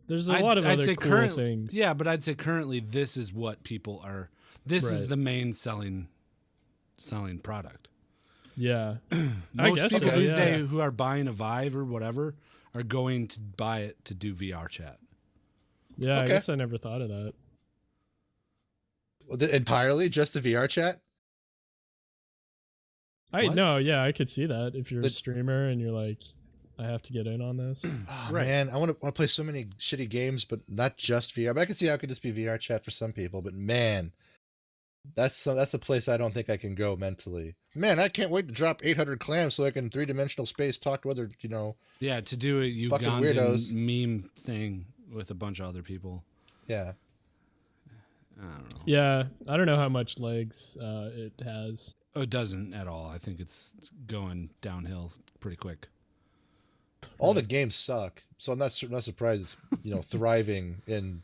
There's a lot of other cool things. Yeah, but I'd say currently this is what people are. This is the main selling product. Yeah, Most people these days who are buying a Vive or whatever are going to buy it to do VR chat. Yeah, I guess I never thought of that. Entirely just the VR chat? I could see that if you're a streamer and you're like, I have to get in on this. Oh, right. Man, I want to play so many shitty games, but not just VR. But I can see how it could just be VR chat for some people. But man, that's a place I don't think I can go mentally. Man, I can't wait to drop 800 clams so I can 3-dimensional space talk to other, Yeah, to do a Ugandan meme thing with a bunch of other people. Yeah. I don't know. Yeah, I don't know how much legs it has. Oh, it doesn't at all. I think it's going downhill pretty quick. All the games suck, so I'm not surprised it's thriving in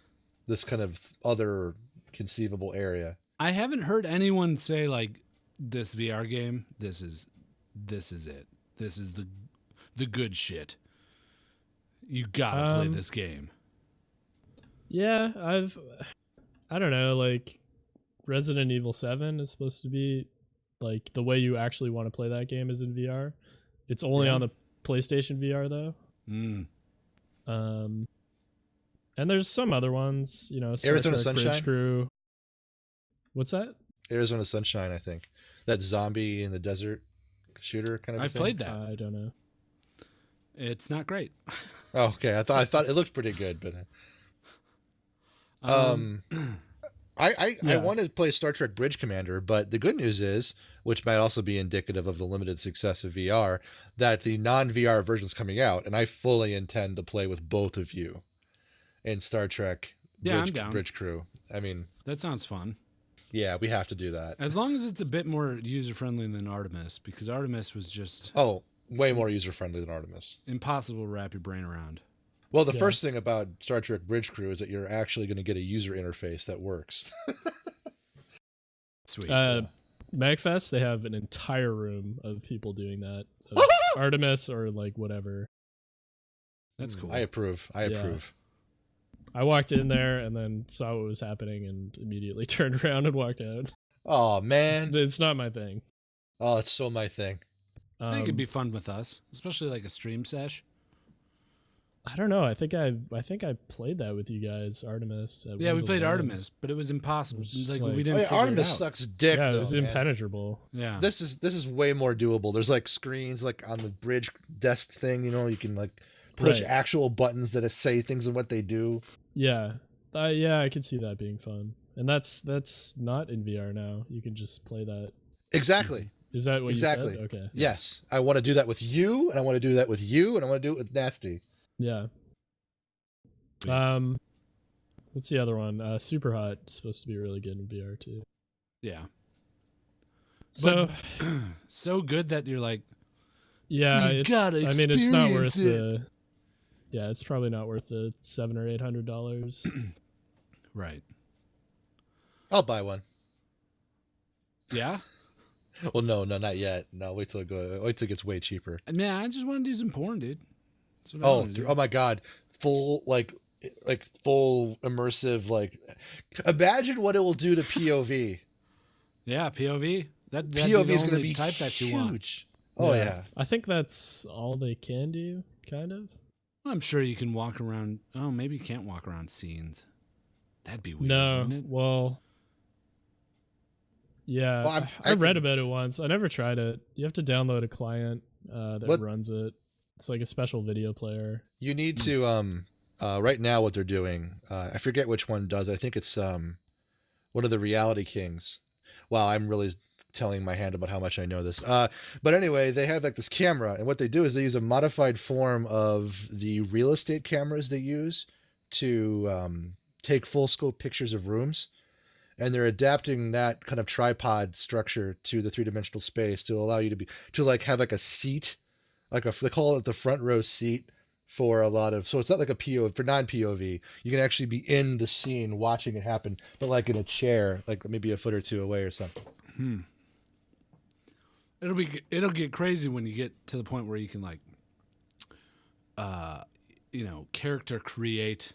this kind of other conceivable area. I haven't heard anyone say like this VR game. This is it. This is the good shit. You gotta play this game. Yeah, I don't know. Like Resident Evil 7 is supposed to be like the way you actually want to play that game is in VR. It's only on the PlayStation VR though. And there's some other ones, Arizona Sunshine Bridge Crew. What's that? Arizona Sunshine, I think. That zombie in the desert shooter kind of I played that. I don't know. It's not great. Oh, okay. I thought it looked pretty good, but I wanted to play Star Trek Bridge Commander, but the good news is, which might also be indicative of the limited success of VR, that the non-VR version's coming out, and I fully intend to play with both of you in Star Trek Bridge Crew. I mean, that sounds fun. Yeah, we have to do that. As long as it's a bit more user-friendly than Artemis, because Artemis was just... Oh, way more user-friendly than Artemis. Impossible to wrap your brain around. Well, the first thing about Star Trek Bridge Crew is that you're actually going to get a user interface that works. Sweet. MagFest, they have an entire room of people doing that. Artemis or like whatever. That's cool. I approve. I walked in there and then saw what was happening and immediately turned around and walked out. Oh, man. It's not my thing. Oh, it's so my thing. I think it'd be fun with us, especially like a stream sesh. I don't know. I think I played that with you guys, Artemis. Yeah, we played Artemis, but it was impossible. We didn't. Artemis sucks dick. Yeah, though, it was impenetrable. Yeah, this is way more doable. There's like screens like on the bridge desk thing. You can like push actual buttons that say things and what they do. Yeah, I could see that being fun, and that's not in VR now. You can just play that. Exactly. Is that what you said? Okay. Yes, I want to do that with you, and I want to do that with you, and I want to do it with Nasty. Yeah. What's the other one? Super Hot is supposed to be really good in VR too. Yeah. So so good that you're like, yeah, it's not worth the. Yeah, it's probably not worth the $700 or $800. Right. I'll buy one. Yeah. Well, no, not yet. No, wait till it gets way cheaper. Man, I just want to do some porn, dude. That's what I Oh, wanna do. oh my God, full full immersive. Like, imagine what it will do to POV. Yeah, POV. That'd POV be is the going to only be type that you want. huge. Oh yeah. I think that's all they can do, kind of. I'm sure you can walk around. Oh, maybe you can't walk around scenes. That'd be weird, No, wouldn't it? well, yeah, Well, I read about it once. I never tried it. You have to download a client that runs it. It's like a special video player. You need to right now what they're doing. I forget which one does. I think it's one of the Reality Kings. Wow, I'm really telling my hand about how much I know this. But anyway, they have like this camera, and what they do is they use a modified form of the real estate cameras they use to take full scope pictures of rooms. And they're adapting that kind of tripod structure to the 3-dimensional space to allow you to have like a seat, they call it the front row seat for a lot of, so it's not like a POV for non-POV. You can actually be in the scene watching it happen, but like in a chair, like maybe a foot or two away or something. It'll get crazy when you get to the point where you can character create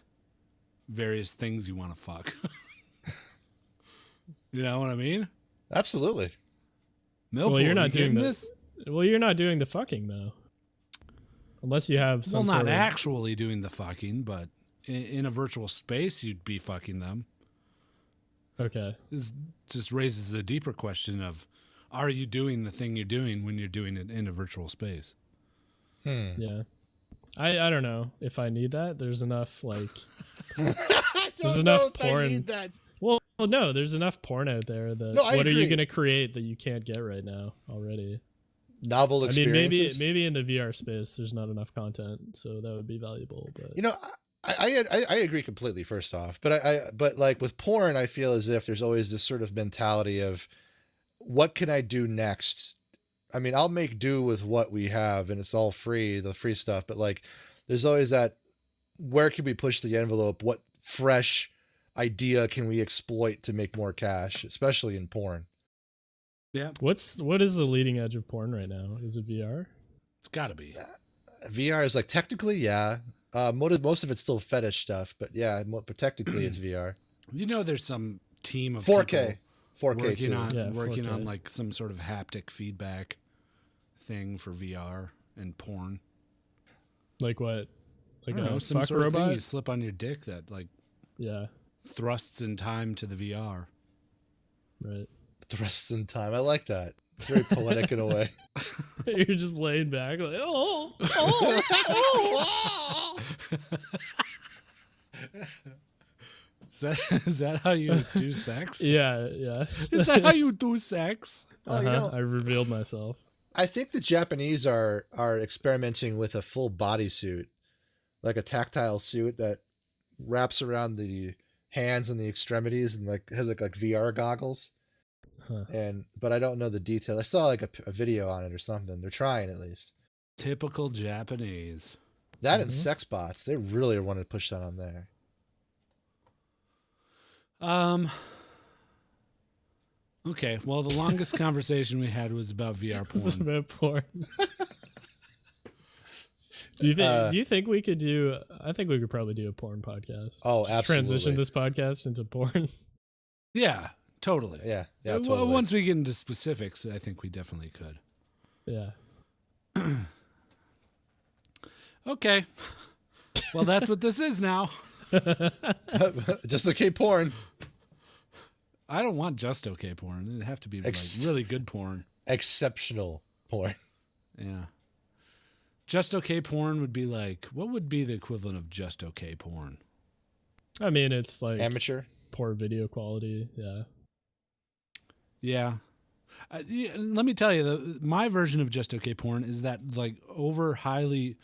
various things you want to fuck. You know what I mean? Absolutely. Millpool, Well, you're not doing this. Well, you're not doing the fucking though, unless you have some. Well, not sort of- actually doing the fucking, but in a virtual space, you'd be fucking them. Okay. This just raises a deeper question of, are you doing the thing you're doing when you're doing it in a virtual space? Yeah. I don't know if I need that. There's enough I there's don't enough know if I porn. need that. Well, no, there's enough porn out there that No, I what are you agree. going to create that you can't get right now already? Novel I mean, experiences. maybe in the VR space there's not enough content, so that would be valuable, but You know, I agree completely. First off, but like with porn, I feel as if there's always this sort of mentality of, what can I do next? I mean, I'll make do with what we have, and it's all free, the free stuff. But like, there's always that, where can we push the envelope? What fresh idea can we exploit to make more cash, especially in porn? Yeah, what is the leading edge of porn right now? Is it VR? it's got to be. VR is like, technically, yeah. Most of it's still fetish stuff, but yeah, but technically it's VR. You know, there's some team of 4K, people 4K working too. on Yeah, working 4K. on like some sort of haptic feedback thing for VR and porn. Like what? I Like don't a know, some fuck sort of thing robot? you slip on your dick that like Yeah, thrusts in time to the VR. right. The rest of the time, I like that. It's very poetic in a way. You're just laying back like, oh. Is that how you do sex? Yeah. Is that how you do sex? Oh, you know, I revealed myself. I think the Japanese are experimenting with a full bodysuit, like a tactile suit that wraps around the hands and the extremities and like has like VR goggles. Huh. But I don't know the detail. I saw like a video on it or something. They're trying at least. Typical Japanese. That and sex bots, they really want to push that on there. Okay, well, the longest conversation we had was about VR It's porn. about porn. Do you think we could do? I think we could probably do a porn podcast. Oh, Just absolutely. transition this podcast into porn. Yeah, totally. Yeah, Well, totally. once we get into specifics, I think we definitely could. Yeah. Okay. Well, that's what this is now. Just okay porn. I don't want just okay porn. It'd have to be like really good porn. Exceptional porn. Yeah. Just okay porn would be like, what would be the equivalent of just okay porn? I mean, it's like Amateur. poor video quality. Yeah. Yeah. Let me tell you, my version of just okay porn is that like overly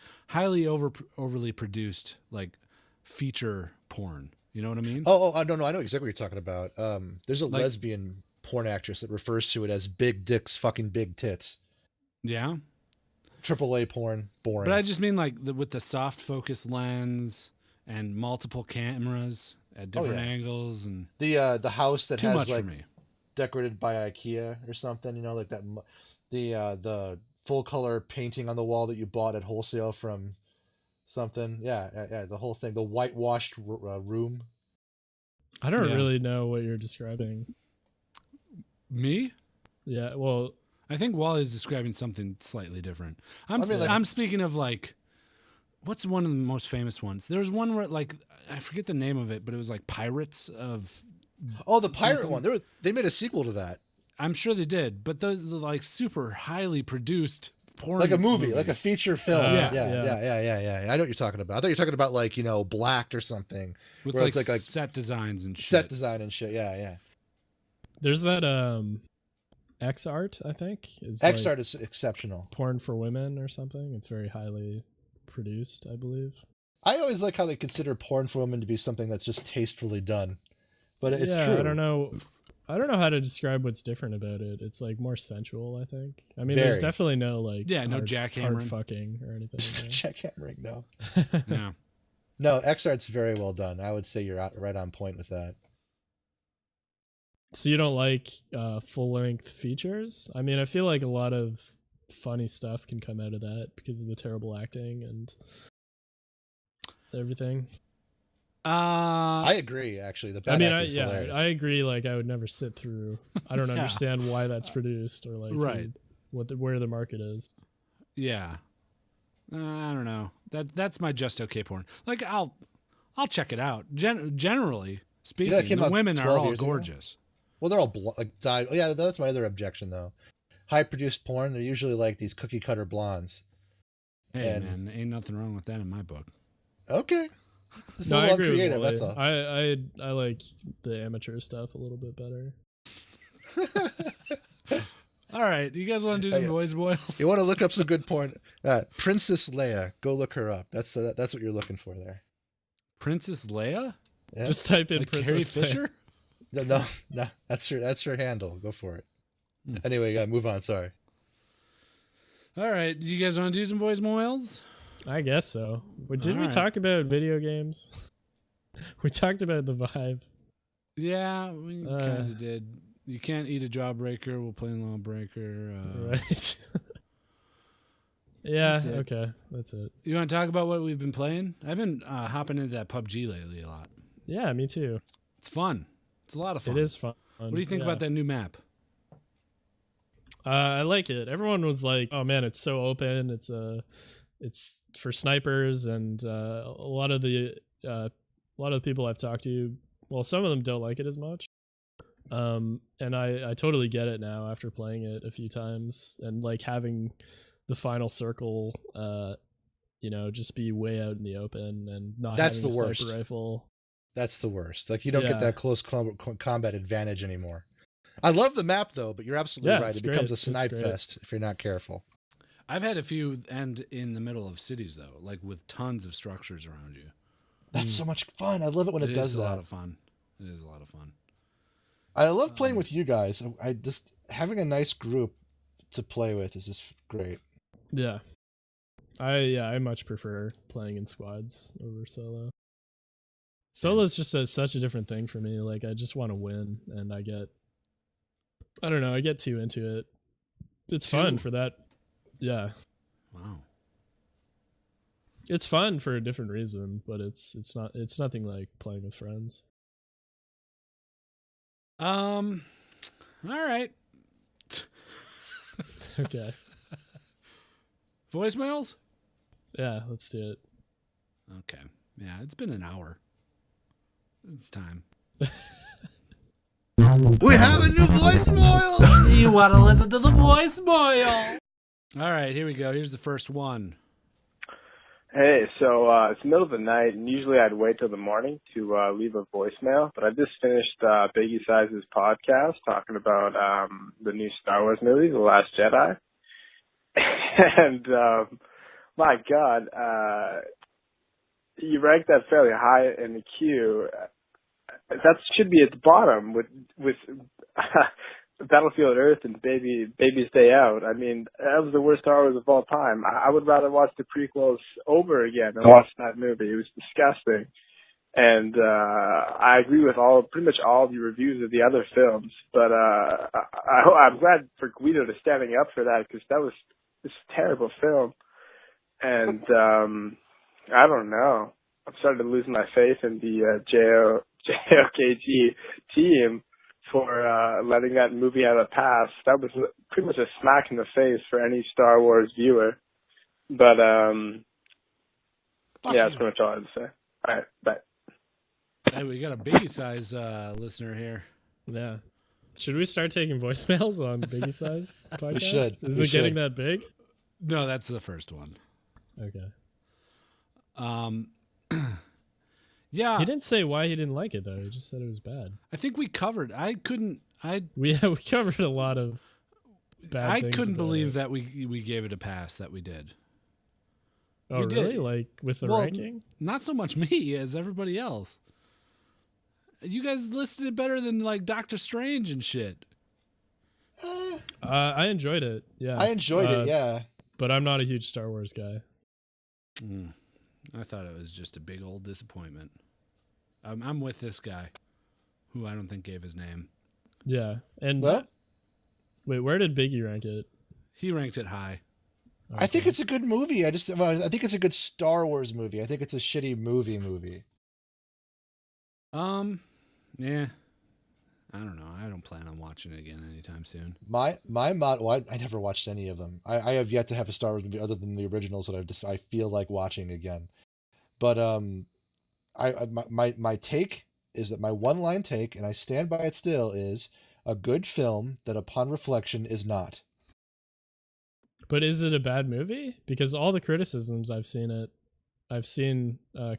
produced like feature porn. You know what I mean? Oh, no, I know exactly what you're talking about. There's a Like- lesbian porn actress that refers to it as big dicks, fucking big tits. Yeah. AAA porn, boring. But I just mean like with the soft focus lens and multiple cameras at different angles and the house that too has much like for me. decorated by IKEA or something, like that. The full color painting on the wall that you bought at wholesale from something. Yeah. The whole thing, the whitewashed room. I don't really know what you're describing. Me? Yeah, well, I think Wally's describing something slightly different. I'm speaking of like, what's one of the most famous ones? There was one where like I forget the name of it, but it was like Pirates of. Oh, the pirate one. They made a sequel to that. I'm sure they did, but those are like super highly produced porn, like a movie, movies. like a feature film. Yeah. I know what you're talking about. I thought you were talking about like Blacked or something with where like, it's like set designs and shit. Set design and shit. Yeah. There's that X Art, I think. X Art is exceptional. Porn for women or something. It's very highly produced, I believe. I always like how they consider porn for women to be something that's just tastefully done, but it's true. I don't know how to describe what's different about it. It's like more sensual, I think. I mean, there's definitely no like no jackhammering, hard fucking or anything. Jackhammering, no. Yeah. No, X Art's very well done. I would say you're right on point with that. So you don't like full length features? I mean, I feel like a lot of funny stuff can come out of that because of the terrible acting and everything. I agree. Actually, the bad acting's hilarious. I agree. Like, I would never sit through. I don't understand why that's produced or like where the market is. Yeah, I don't know. That's my just okay porn. Like, I'll check it out. Generally speaking, the women are all gorgeous. Ago? Well, they're all dyed. Oh, yeah, that's my other objection though. High produced porn, they're usually like these cookie cutter blondes. Hey man, ain't nothing wrong with that in my book. Okay. It's no, a I little agree creative, with that's all. I like the amateur stuff a little bit better. All right, do you guys want to do some Voicemoyles? You want to look up some good porn? Princess Leia, go look her up. That's what you're looking for there. Princess Leia? Yeah. Just type in like Princess Carrie Leia. Fisher? No, that's her handle. Go for it. Anyway, move on. Sorry. All right, do you guys want to do some Voicemoyles? I guess so. Did we talk about video games? We talked about the Vive. Yeah, we kind of did. You can't eat a jawbreaker. We'll play Lawbreaker. Right. Yeah, okay. That's it. You want to talk about what we've been playing? I've been hopping into that PUBG lately a lot. Yeah, me too. It's fun. It's a lot of fun. It is fun. What do you think about that new map? I like it. Everyone was like, "Oh man, it's so open. It's for snipers," and a lot of the people I've talked to, well, some of them don't like it as much. And I totally get it now after playing it a few times and like having the final circle, just be way out in the open and not That's having the a worst. sniper rifle. That's the worst. Like you don't get that close combat advantage anymore. I love the map though, but you're absolutely right. It becomes a snipe fest if you're not careful. I've had a few end in the middle of cities though, like with tons of structures around you. That's so much fun. I love it when it does that. It is a lot of fun. It is a lot of fun. I love playing with you guys. I just having a nice group to play with is just great. Yeah. I much prefer playing in squads over solo. Solo is just such a different thing for me. Like I just want to win, and I get too into it. It's fun for that. Yeah. Wow. It's fun for a different reason, but it's nothing like playing with friends. All right. Okay. Voicemails? Yeah, let's do it. Okay. Yeah, it's been an hour. It's time. We have a new voicemail. You want to listen to the voicemail? All right, here we go. Here's the first one. Hey, so it's the middle of the night, and usually I'd wait till the morning to leave a voicemail, but I just finished Biggie Size's podcast talking about the new Star Wars movie, The Last Jedi. And my God, you ranked that fairly high in the queue. That should be at the bottom with that Battlefield Earth and Baby's Day Out. I mean, that was the worst Star Wars of all time. I would rather watch the prequels over again than watch that movie. It was disgusting. And I agree with pretty much all of your reviews of the other films. But I'm glad for Guido to standing up for that, because that was this terrible film. And I don't know. I'm starting to lose my faith in the JOKG team for letting that movie have a pass. That was pretty much a smack in the face for any Star Wars viewer. But that's pretty much all I had to say. All right, bye. Hey, we got a Biggie Size listener here. Yeah. Should we start taking voicemails on Biggie Size podcast? We should. Is it getting that big? No, that's the first one. Okay. Yeah. He didn't say why he didn't like it though. He just said it was bad. I think we covered. We covered a lot of bad I things couldn't about believe it. that we gave it a pass that we did. Oh, we really? did. Like with the Well, ranking? Not so much me as everybody else. You guys listed it better than like Doctor Strange and shit. I enjoyed it. Yeah. I enjoyed it, yeah. But I'm not a huge Star Wars guy. I thought it was just a big old disappointment. I'm with this guy, who I don't think gave his name. Yeah. And What? wait, where did Biggie rank it? He ranked it high. Okay. I think it's a good movie. I think it's a good Star Wars movie. I think it's a shitty movie. Yeah. I don't know. I don't plan on watching it again anytime soon. My well, I never watched any of them. I have yet to have a Star Wars movie other than the originals that I feel like watching again. But my take is that my one-line take, and I stand by it still, is a good film that upon reflection is not. But is it a bad movie? Because all the criticisms I've seen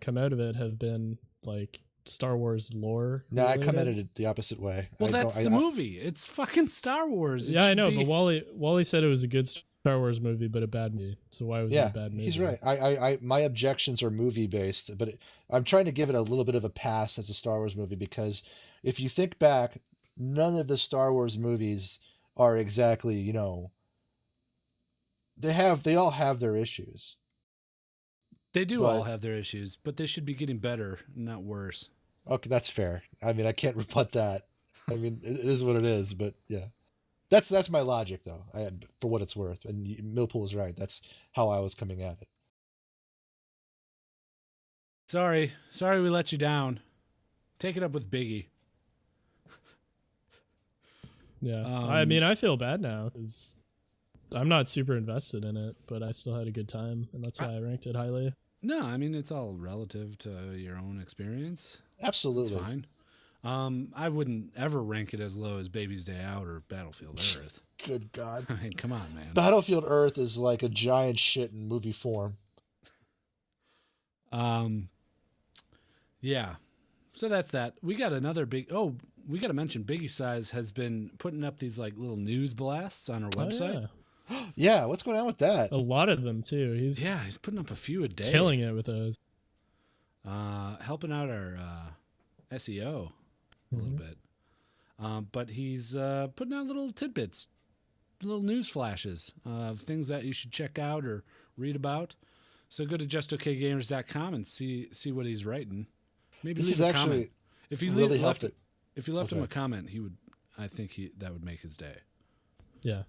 come out of it have been like Star Wars lore. No, I come at related. it the opposite way. Well, that's the movie. It's fucking Star Wars. Yeah, I know, but Wally said it was a good Star Wars movie, but a bad movie. So why was it a bad movie? He's right. I my objections are movie based, but I'm trying to give it a little bit of a pass as a Star Wars movie, because if you think back, none of the Star Wars movies are exactly, they all have their issues. They do all have their issues, but they should be getting better, not worse. Okay, that's fair. I mean, I can't rebut that. I mean, it is what it is, but yeah. That's my logic, though, for what it's worth. And Millpool is right. That's how I was coming at it. Sorry we let you down. Take it up with Biggie. Yeah. I mean, I feel bad now because I'm not super invested in it, but I still had a good time, and that's why I ranked it highly. No, I mean, it's all relative to your own experience. Absolutely. It's fine. I wouldn't ever rank it as low as Baby's Day Out or Battlefield Earth. Good God. I mean, come on, man. Battlefield Earth is like a giant shit in movie form. Yeah. So that's that. We got another we got to mention Biggie Size has been putting up these like little news blasts on our website. Yeah. Yeah, what's going on with that? A lot of them too. He's putting up a few a day. Killing it with those. Helping out our SEO a little bit. But he's putting out little tidbits, little news flashes of things that you should check out or read about. So go to justokgamers.com and see what he's writing. Maybe This leave is a comment. actually If you really left helped it. If you left him a comment, I think that would make his day. Yeah.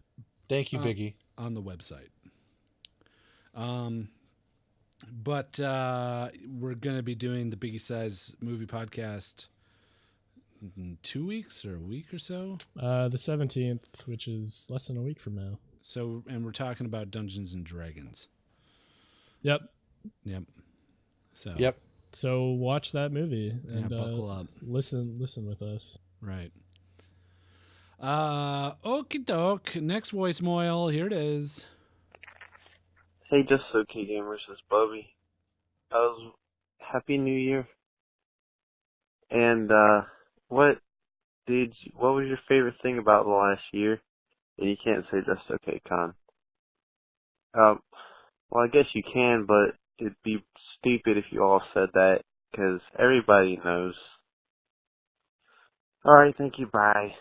Thank you, Biggie. On the website. But we're going to be doing the Biggie Size movie podcast in 2 weeks or a week or so. The 17th, which is less than a week from now. So, and we're talking about Dungeons and Dragons. Yep. So. Yep. So watch that movie and buckle up. Listen with us. Right. Okie doke. Next voicemail. Here it is. Hey, just okay gamers, it's Bubby. Happy New Year. And what was your favorite thing about the last year? And you can't say just okay, Con. Well, I guess you can, but it'd be stupid if you all said that, because everybody knows. Alright, thank you, bye.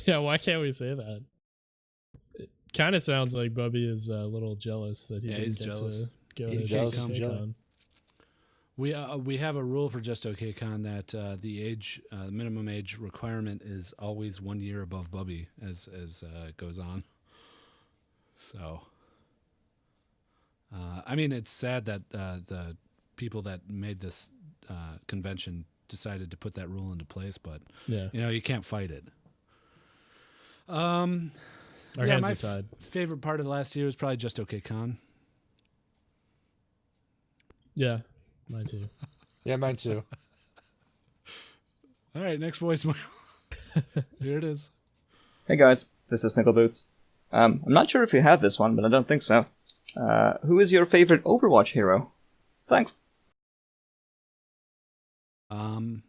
Yeah, why can't we say that? It kind of sounds like Bubby is a little jealous that he didn't he's get jealous. to go He's to jealous. Just I'm Okay jealous. Con. We have a rule for Just Okay Con that the minimum age requirement is always 1 year above Bubby as it goes on. So, I mean, it's sad that the people that made this convention decided to put that rule into place, but Yeah, you can't fight it. our hands my are tied. favorite part of the last year was probably Just Okay Con. Yeah, mine too. Yeah, mine too. All right, next voicemail. Here it is. Hey guys, this is Nickel Boots. I'm not sure if you have this one, but I don't think so. Who is your favorite Overwatch hero? Thanks. I'm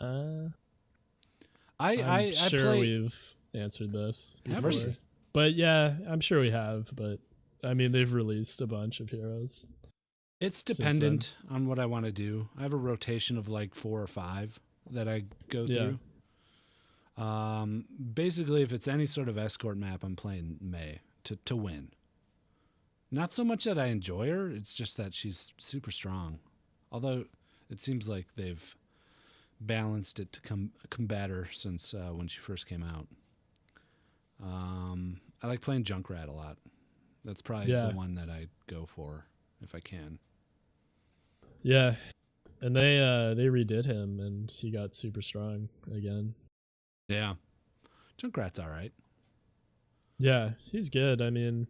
I sure play. we've answered this Have before. we? But yeah, I'm sure we have. But I mean, they've released a bunch of heroes. It's since dependent on what I want to do. I have a rotation of like 4 or 5 that I go Yeah. through. Basically, if it's any sort of escort map, I'm playing Mei to win. Not so much that I enjoy her, it's just that she's super strong. Although it seems like they've balanced it to combat her since when she first came out. I like playing Junkrat a lot. That's probably the one that I go for if I can. Yeah, and they redid him, and he got super strong again. Yeah. Junkrat's all right. Yeah, he's good. I mean,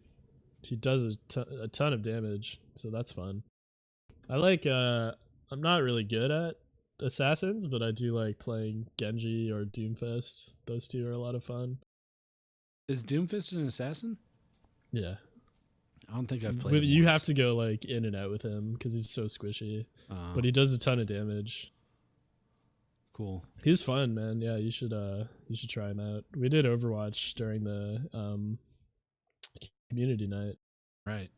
he does a ton of damage, so that's fun. I like. I'm not really good at assassins, but I do like playing Genji or Doomfist. Those two are a lot of fun. Is Doomfist an assassin? Yeah, I don't think I've played him you once. have to go like in and out with him because he's so squishy, but he does a ton of damage. Cool. He's fun, man. Yeah, you should try him out. We did Overwatch during the community night. Right.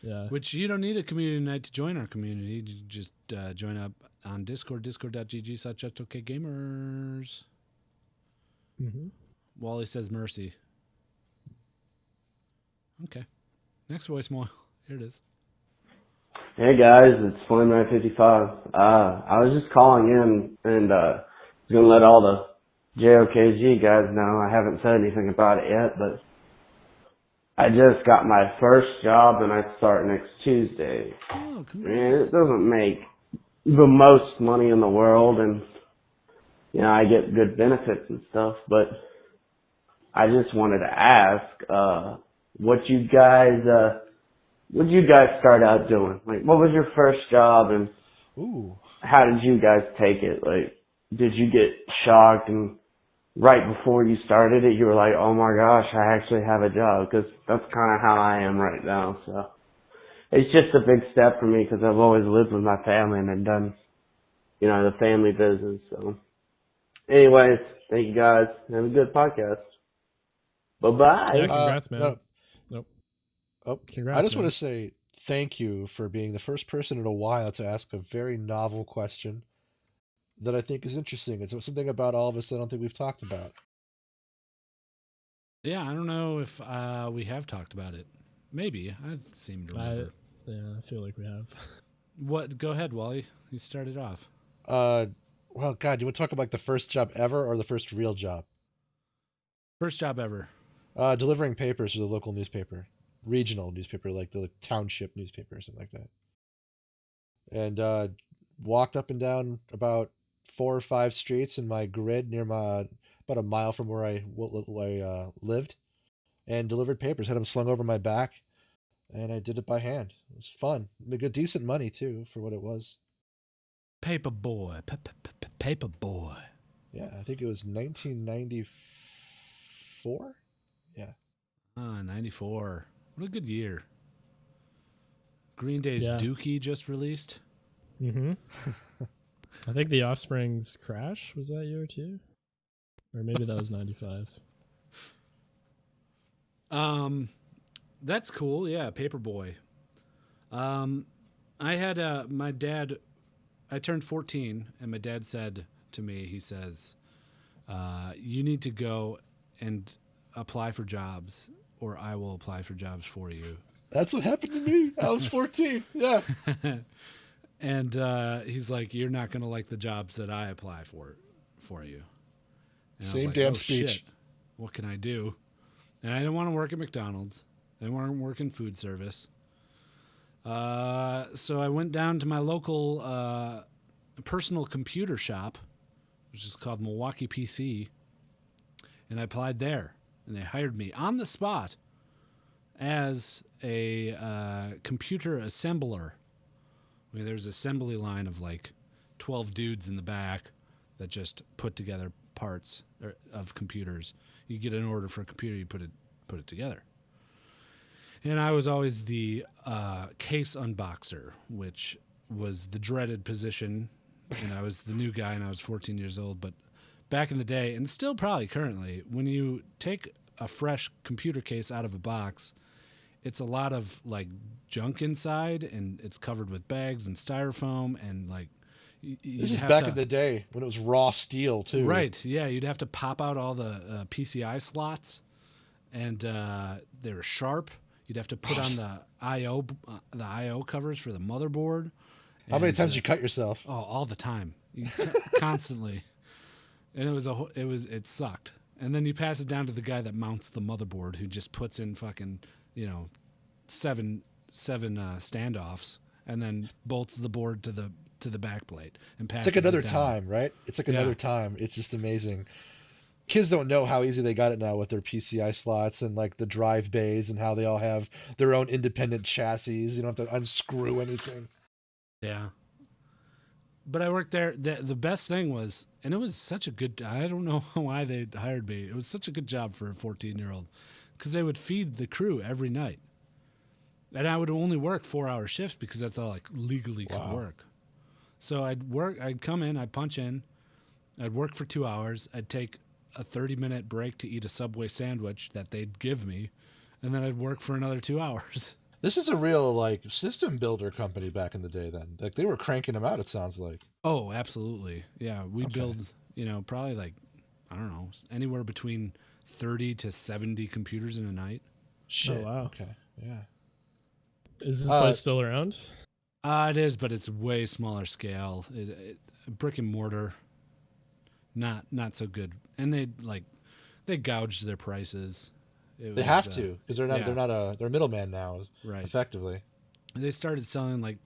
Yeah. Which you don't need a community night to join our community. You just join up on Discord, discord.gg/justokgamers. Mm-hmm. Wally says mercy. Okay. Next voicemail. Here it is. Hey guys, it's Flame955. I was just calling in and was gonna let all the JOKG guys know. I haven't said anything about it yet, but I just got my first job and I start next Tuesday. Oh, And congrats. it doesn't make the most money in the world, and I get good benefits and stuff, but I just wanted to ask what you guys start out doing? Like, what was your first job, and how did you guys take it? Like, did you get shocked and right before you started it, you were like, oh my gosh, I actually have a job? Because that's kind of how I am right now. So it's just a big step for me because I've always lived with my family and I've done, the family business. So anyways, thank you guys. Have a good podcast. Bye-bye. Yeah, congrats, man. No. Nope. Oh, Congrats, I just man. want to say thank you for being the first person in a while to ask a very novel question that I think is interesting. It's something about all of us that I don't think we've talked about. Yeah, I don't know if we have talked about it. Maybe. I seem to remember. I feel like we have. What? Go ahead, Wally. You started off. Well, God, do you want to talk about the first job ever or the first real job? First job ever. Delivering papers to the local newspaper, regional newspaper, like the township newspaper or something like that. And walked up and down about 4 or 5 streets in my grid near about a mile from where I lived, and delivered papers. Had them slung over my back, and I did it by hand. It was fun. Made good, decent money too for what it was. Paper boy. Paper boy. Yeah, I think it was 1994. Yeah. 94. What a good year. Green Day's Yeah. Dookie just released. Mm-hmm. I think The Offspring's Crash was that year too, or maybe that was 95. That's cool. Yeah, Paperboy. I had my dad. I turned 14, and my dad said to me, he says, you need to go and apply for jobs, or I will apply for jobs for you. That's what happened to me. I was 14. Yeah. And he's like, you're not going to like the jobs that I apply for you. And Same damn speech. Shit, what can I do? And I didn't want to work at McDonald's. I didn't want to work in food service. So I went down to my local personal computer shop, which is called Milwaukee PC, and I applied there. And they hired me on the spot as a computer assembler. I mean, there's an assembly line of like 12 dudes in the back that just put together parts of computers. You get an order for a computer, you put it together. And I was always the case unboxer, which was the dreaded position. And I was the new guy, and I was 14 years old. But back in the day, and still probably currently, when you take a fresh computer case out of a box, it's a lot of like junk inside, and it's covered with bags and styrofoam, and like this is back in the day when it was raw steel too. Right? Yeah, you'd have to pop out all the PCI slots, and they were sharp. You'd have to put on the I/O covers for the motherboard. How many times did you cut yourself? Oh, all the time, constantly. And it sucked. And then you pass it down to the guy that mounts the motherboard, who just puts in fucking, seven standoffs, and then bolts the board to the back plate and passes. It's like another it down. time, right? It's like another time. It's just amazing. Kids don't know how easy they got it now with their PCI slots and like the drive bays, and how they all have their own independent chassis. You don't have to unscrew anything. Yeah. But I worked there. The best thing was, and it was such a good, I don't know why they hired me. It was such a good job for a 14-year-old, because they would feed the crew every night. And I would only work 4-hour shifts because that's all I legally could work. So I'd come in, I'd punch in, I'd work for 2 hours, I'd take a 30-minute break to eat a Subway sandwich that they'd give me, and then I'd work for another 2 hours. This is a real like system builder company back in the day then. Like they were cranking them out, it sounds like. Oh, absolutely. Yeah, we build, probably like, I don't know, anywhere between 30 to 70 computers in a night. Shit. Oh, wow. Okay. Yeah. Is this place still around? It is, but it's way smaller scale. Brick and mortar, not so good. And they gouged their prices. They have to, because they're a middleman now, right? Effectively, they started selling like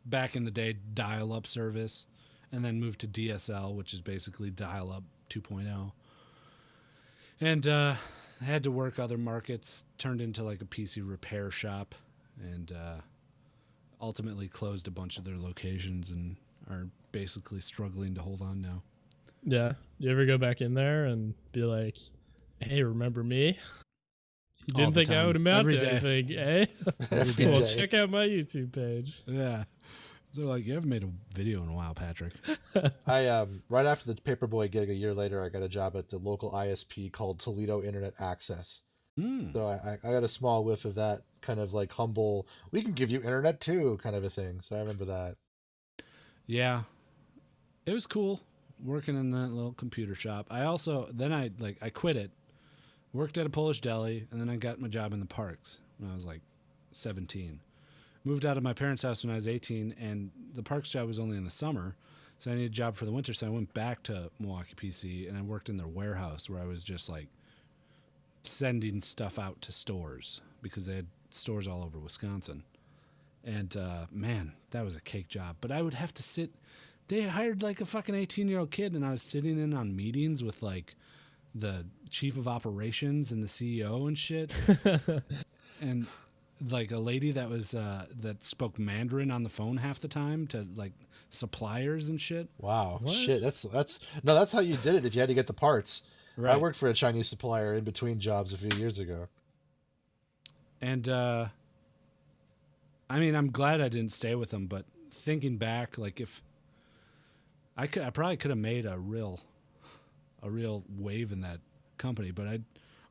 back in the day dial-up service, and then moved to DSL, which is basically dial-up 2.0. And had to work other markets. Turned into like a PC repair shop, and ultimately closed a bunch of their locations and are basically struggling to hold on now. Yeah. You ever go back in there and be like, "Hey, remember me? You didn't think I would amount to anything, eh? Well, check out my YouTube page." Yeah. They're like, "You haven't made a video in a while, Patrick." I right after the Paperboy gig a year later, I got a job at the local ISP called Toledo Internet Access. So I got a small whiff of that kind of like humble, we can give you internet too kind of a thing. So I remember that. Yeah. It was cool working in that little computer shop. I also, then I quit it, worked at a Polish deli, and then I got my job in the parks when I was like 17. Moved out of my parents' house when I was 18, and the parks job was only in the summer, so I needed a job for the winter, so I went back to Milwaukee PC, and I worked in their warehouse where I was just like sending stuff out to stores, because they had stores all over Wisconsin. And man, that was a cake job. But I would have to sit, they hired like a fucking 18-year-old kid, and I was sitting in on meetings with like the chief of operations and the CEO and shit. And like a lady that was that spoke Mandarin on the phone half the time to like suppliers and shit. Wow. What? Shit, that's how you did it if you had to get the parts. Right. I worked for a Chinese supplier in between jobs a few years ago. And I mean, I'm glad I didn't stay with them, but thinking back, like if I probably could have made a real wave in that company, but I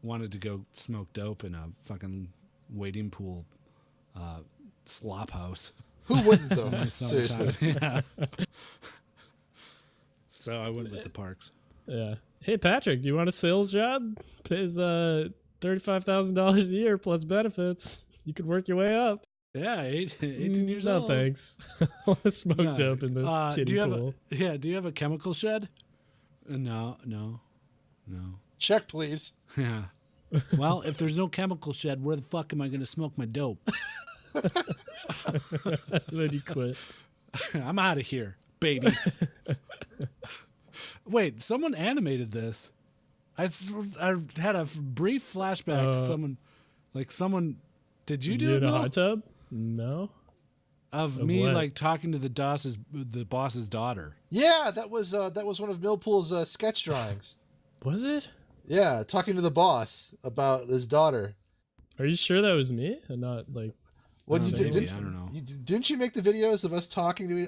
wanted to go smoke dope in a fucking wading pool slop house. Who wouldn't though? Seriously. Yeah. So I went with the parks. Yeah. Hey, Patrick, do you want a sales job? Pays $35,000 a year plus benefits. You could work your way up. Yeah, 18 years no, old. thanks. I want to smoke dope in this kiddie pool. Do you have a chemical shed? No. Check, please. Yeah. Well, if there's no chemical shed, where the fuck am I going to smoke my dope? Then you quit. I'm out of here, baby. Wait, someone animated this. I had a brief flashback to someone. Did you do it? In a hot tub? No. Of me what? Like talking to the boss's daughter. Yeah, that was one of Millpool's sketch drawings. Was it? Yeah, talking to the boss about his daughter. Are you sure that was me and not like? What you did? I don't know. Didn't you make the videos of us talking to me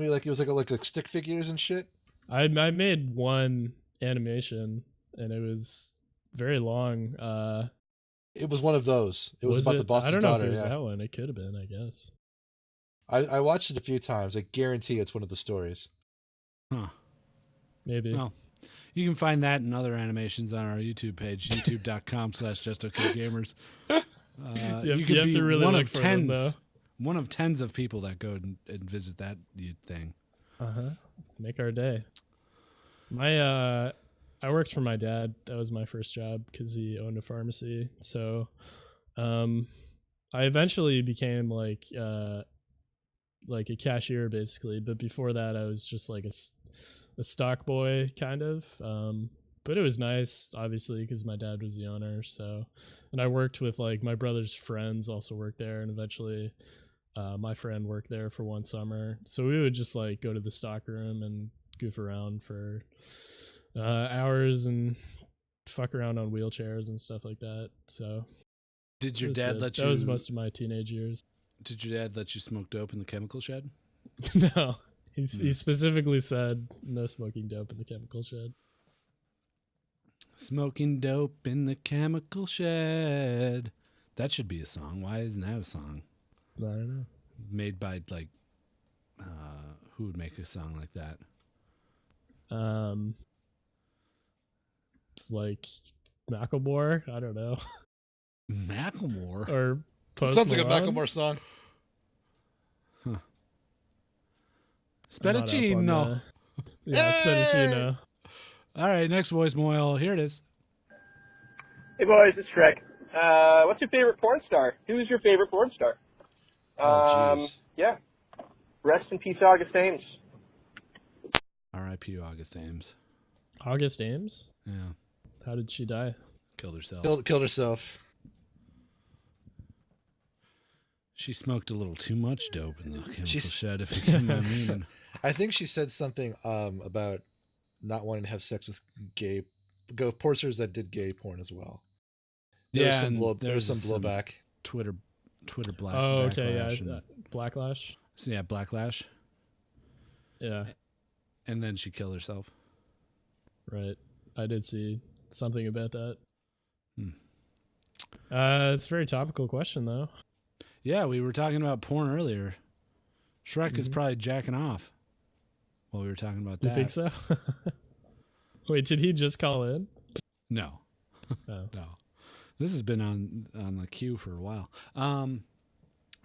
like it was like stick figures and shit? I made one animation and it was very long. It was one of those. It was about the boss's daughter. I don't know if it was that one. It could have been, I guess. I watched it a few times. I guarantee it's one of the stories. Huh. Maybe. Well, you can find that and other animations on our YouTube page, youtube.com/justokgamers. You could be really one of tens. One of tens of people that go and visit that thing. Make our day. I worked for my dad. That was my first job because he owned a pharmacy. So, I eventually became like a cashier basically. But before that, I was just like a stock boy kind of. But it was nice, obviously, because my dad was the owner. So, and I worked with like my brother's friends also worked there, and eventually, my friend worked there for one summer. So we would just like go to the stock room and goof around for hours and fuck around on wheelchairs and stuff like that. So, did your dad let you? That was most of my teenage years. Did your dad let you smoke dope in the chemical shed? No, he specifically said no smoking dope in the chemical shed. Smoking dope in the chemical shed. That should be a song. Why isn't that a song? I don't know. Made by like, who would make a song like that? It's like Macklemore. I don't know. Macklemore or Post sounds Malone? like a Macklemore song. Huh. Spedicino. Yeah, Spedicino. All right, next Voicemoyle. Here it is. Hey boys, it's Shrek. What's your favorite porn star? Who is your favorite porn star? Oh, jeez. Yeah. Rest in peace, August Ames. R.I.P. August Ames. August Ames? Yeah. How did she die? Killed herself. Killed herself. She smoked a little too much dope in the chemical shed, if you know what I mean. I think she said something about not wanting to have sex with pornsters that did gay porn as well. There was some blowback. Twitter black. Oh, okay, yeah, blacklash. So yeah, blacklash. Yeah, and then she killed herself. Right, I did see something about that. It's a very topical question, though. Yeah, we were talking about porn earlier. Shrek is probably jacking off while we were talking about that. You think so? Wait, did he just call in? No. Oh. No. This has been on the queue for a while.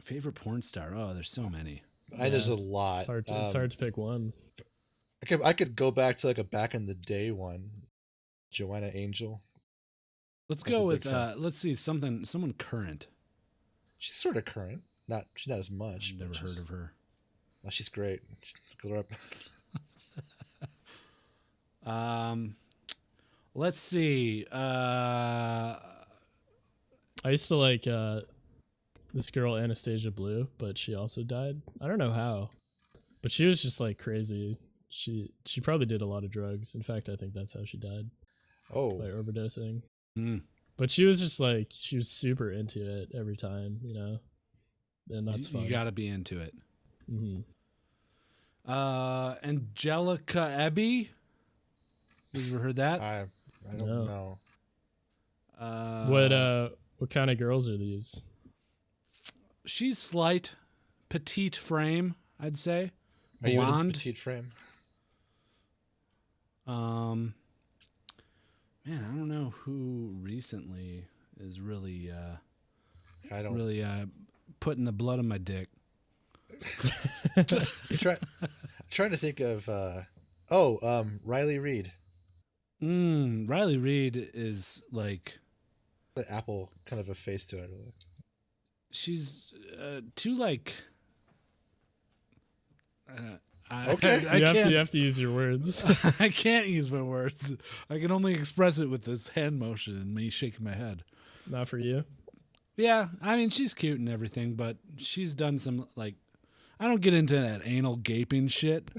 Favorite porn star? Oh, there's so many. There's a lot. It's hard to pick one. I could go back to like a back in the day one. Joanna Angel. Let's go with let's see someone current. She's sort of current. She's not as much. I've never heard of her. Oh, she's great. Look her up. Let's see. I used to like this girl Anastasia Blue, but she also died. I don't know how, but she was just like crazy. She probably did a lot of drugs. In fact, I think that's how she died. Oh, by overdosing. Mm. But she was just like, she was super into it every time, you know, and that's fun. You got to be into it. Mm-hmm. Angelica Abbey. Have you ever heard that? I don't know. What kind of girls are these? She's slight, petite frame, I'd say. Are you Blonde. into petite frame? Man, I don't know who recently is really I don't really putting the blood on my dick. trying to think of Riley Reid. Riley Reid is like The Apple kind of a face to it. Really. She's too like. Okay. You have to use your words. I can't use my words. I can only express it with this hand motion and me shaking my head. Not for you. Yeah, I mean she's cute and everything, but she's done some like. I don't get into that anal gaping shit.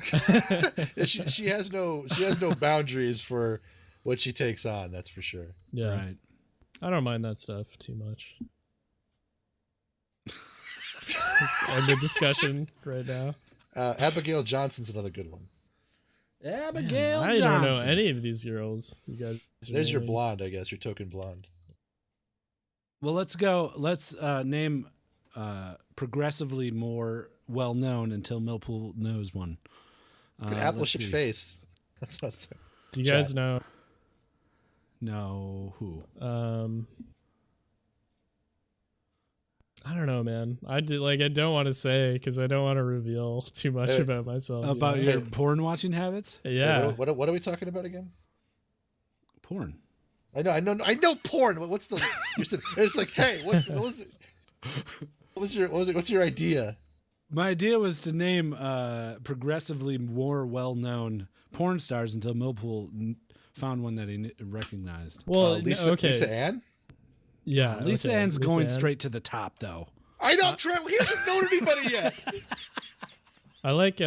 she has no boundaries for what she takes on. That's for sure. Yeah. Right. I don't mind that stuff too much. Let's end the discussion right now. Abigail Johnson's another good one. Abigail I Johnson. don't know any of these girls. You guys. There's your blonde, I guess. Your token blonde. Well, let's go. Let's name progressively more well-known until Millpool knows one. Apple should face. That's what I said. Do you guys know? No, who? I don't know, man. I don't want to say because I don't want to reveal too much about myself. About your porn watching habits? Yeah. What are we talking about again? Porn. I know porn. What's the? It's like, hey, what's your idea? My idea was to name progressively more well-known porn stars until Millpool found one that he recognized. Well, Lisa Ann. Yeah, Lisa Ann's going straight to the top, though. I don't try. He hasn't known anybody yet. I like.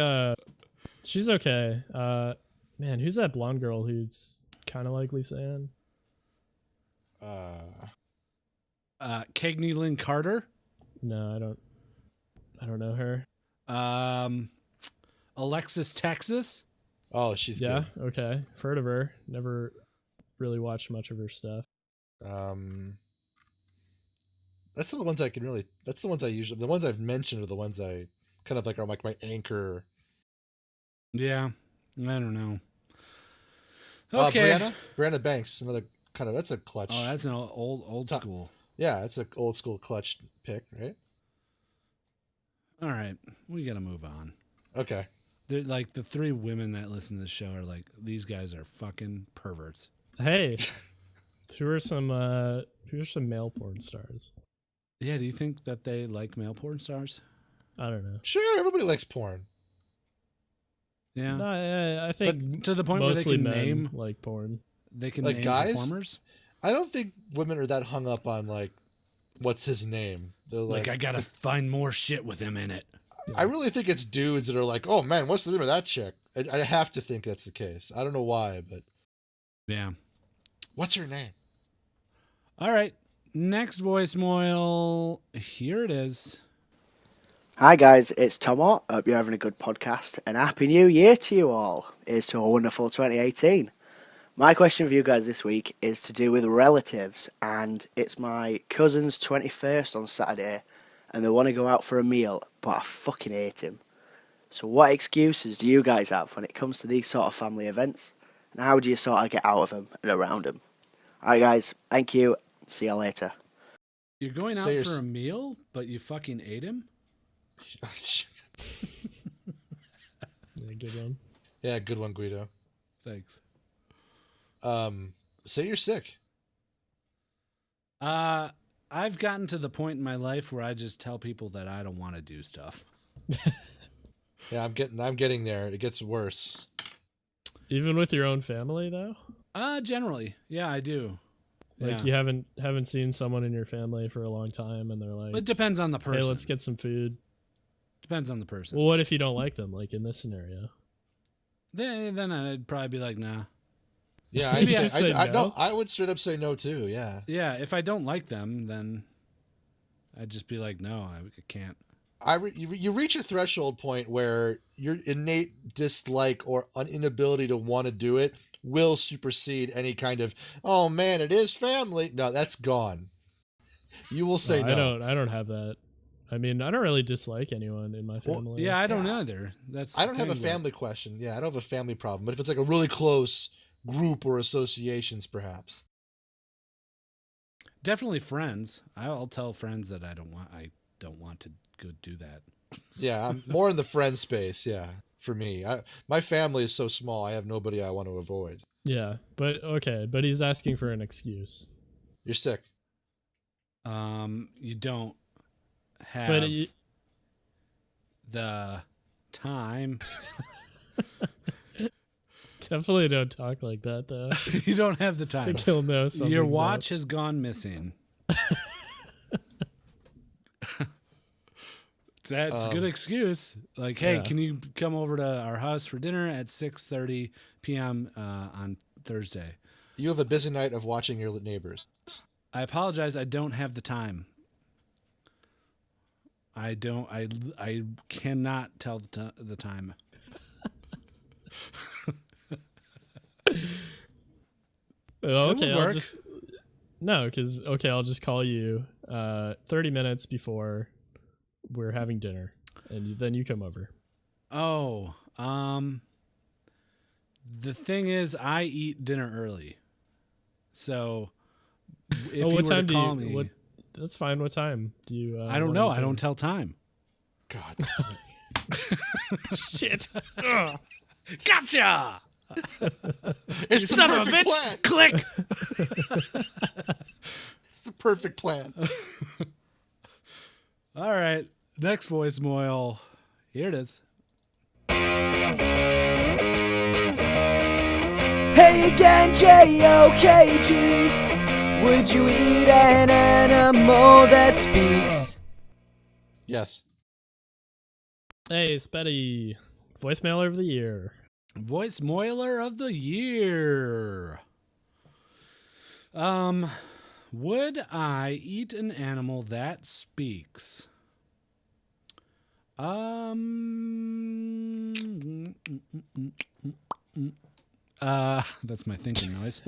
She's okay. Man, who's that blonde girl who's kind of like Lisa Ann? Cagney Lynn Carter. No, I don't know her. Alexis Texas. Oh, she's good. Okay. I've heard of her. Never really watched much of her stuff. That's the ones I can really. That's the ones I usually. The ones I've mentioned are the ones I kind of like are like my anchor. Yeah, I don't know. Okay, Brianna Banks, another kind of. That's a clutch. Oh, that's an old school. Yeah, that's an old school clutch pick, right? All right, we gotta move on. Okay. They're like the three women that listen to the show are like, these guys are fucking perverts. Hey, who are some male porn stars? Yeah, do you think that they like male porn stars? I don't know. Sure, everybody likes porn. Yeah, no, I think but to the point where they can name like porn. They can like name guys? performers. I don't think women are that hung up on like, what's his name? They're like I gotta find more shit with him in it. I really think it's dudes that are like, oh man, what's the name of that chick? I have to think that's the case. I don't know why, but yeah. What's her name? All right, next voicemail. Here it is. Hi guys, it's Tomo. Hope you're having a good podcast and Happy New Year to you all. Here's to a wonderful 2018. My question for you guys this week is to do with relatives, and it's my cousin's 21st on Saturday, and they want to go out for a meal, but I fucking hate him. So what excuses do you guys have when it comes to these sort of family events, and how do you sort of get out of them and around them? Alright guys, thank you, see you later. You're going out for a meal, but you fucking ate him? Yeah, good one. Yeah, good one, Guido. Thanks. Say you're sick. I've gotten to the point in my life where I just tell people that I don't want to do stuff. Yeah, I'm getting there. It gets worse. Even with your own family, though. Generally, yeah, I do. Like you haven't seen someone in your family for a long time, and they're like, it depends on the person. Hey, let's get some food. Depends on the person. Well, what if you don't like them? Like in this scenario, then I'd probably be like, nah. Yeah, I would straight up say no too. Yeah. Yeah, if I don't like them, then I'd just be like, no, I can't. You reach a threshold point where your innate dislike or inability to want to do it will supersede any kind of, oh man, it is family. No, that's gone. You will say no. I don't have that. I mean, I don't really dislike anyone in my family. Well, yeah, I don't either. I don't have a family question. Yeah, I don't have a family problem. But if it's like a really close group or associations, perhaps. Definitely friends. I'll tell friends that I don't want to go do that. Yeah, I'm more in the friend space. Yeah, for me, my family is so small. I have nobody I want to avoid. Yeah, but he's asking for an excuse. You're sick. You don't have the time. Definitely don't talk like that, though. You don't have the time. I think he'll know something's Your watch up. has gone missing. That's a good excuse. Like, hey, can you come over to our house for dinner at 6:30 p.m. On Thursday? You have a busy night of watching your neighbors. I apologize. I don't have the time. I cannot tell the time. Okay, I'll just I'll just call you 30 minutes before we're having dinner, and then you come over. Oh, the thing is, I eat dinner early, so if you were to call me, that's fine. What time do you? I don't know. I don't tell time. God, shit! Gotcha. It's the son of a perfect bitch! plan. Click. It's the perfect plan. All right, next voicemail. Here it is. Hey again, J-O-K-G. Would you eat an animal that speaks? Yes. Hey, Spetty. Voicemailer of the year. Voicemoyler of the year. Would I eat an animal that speaks? That's my thinking noise.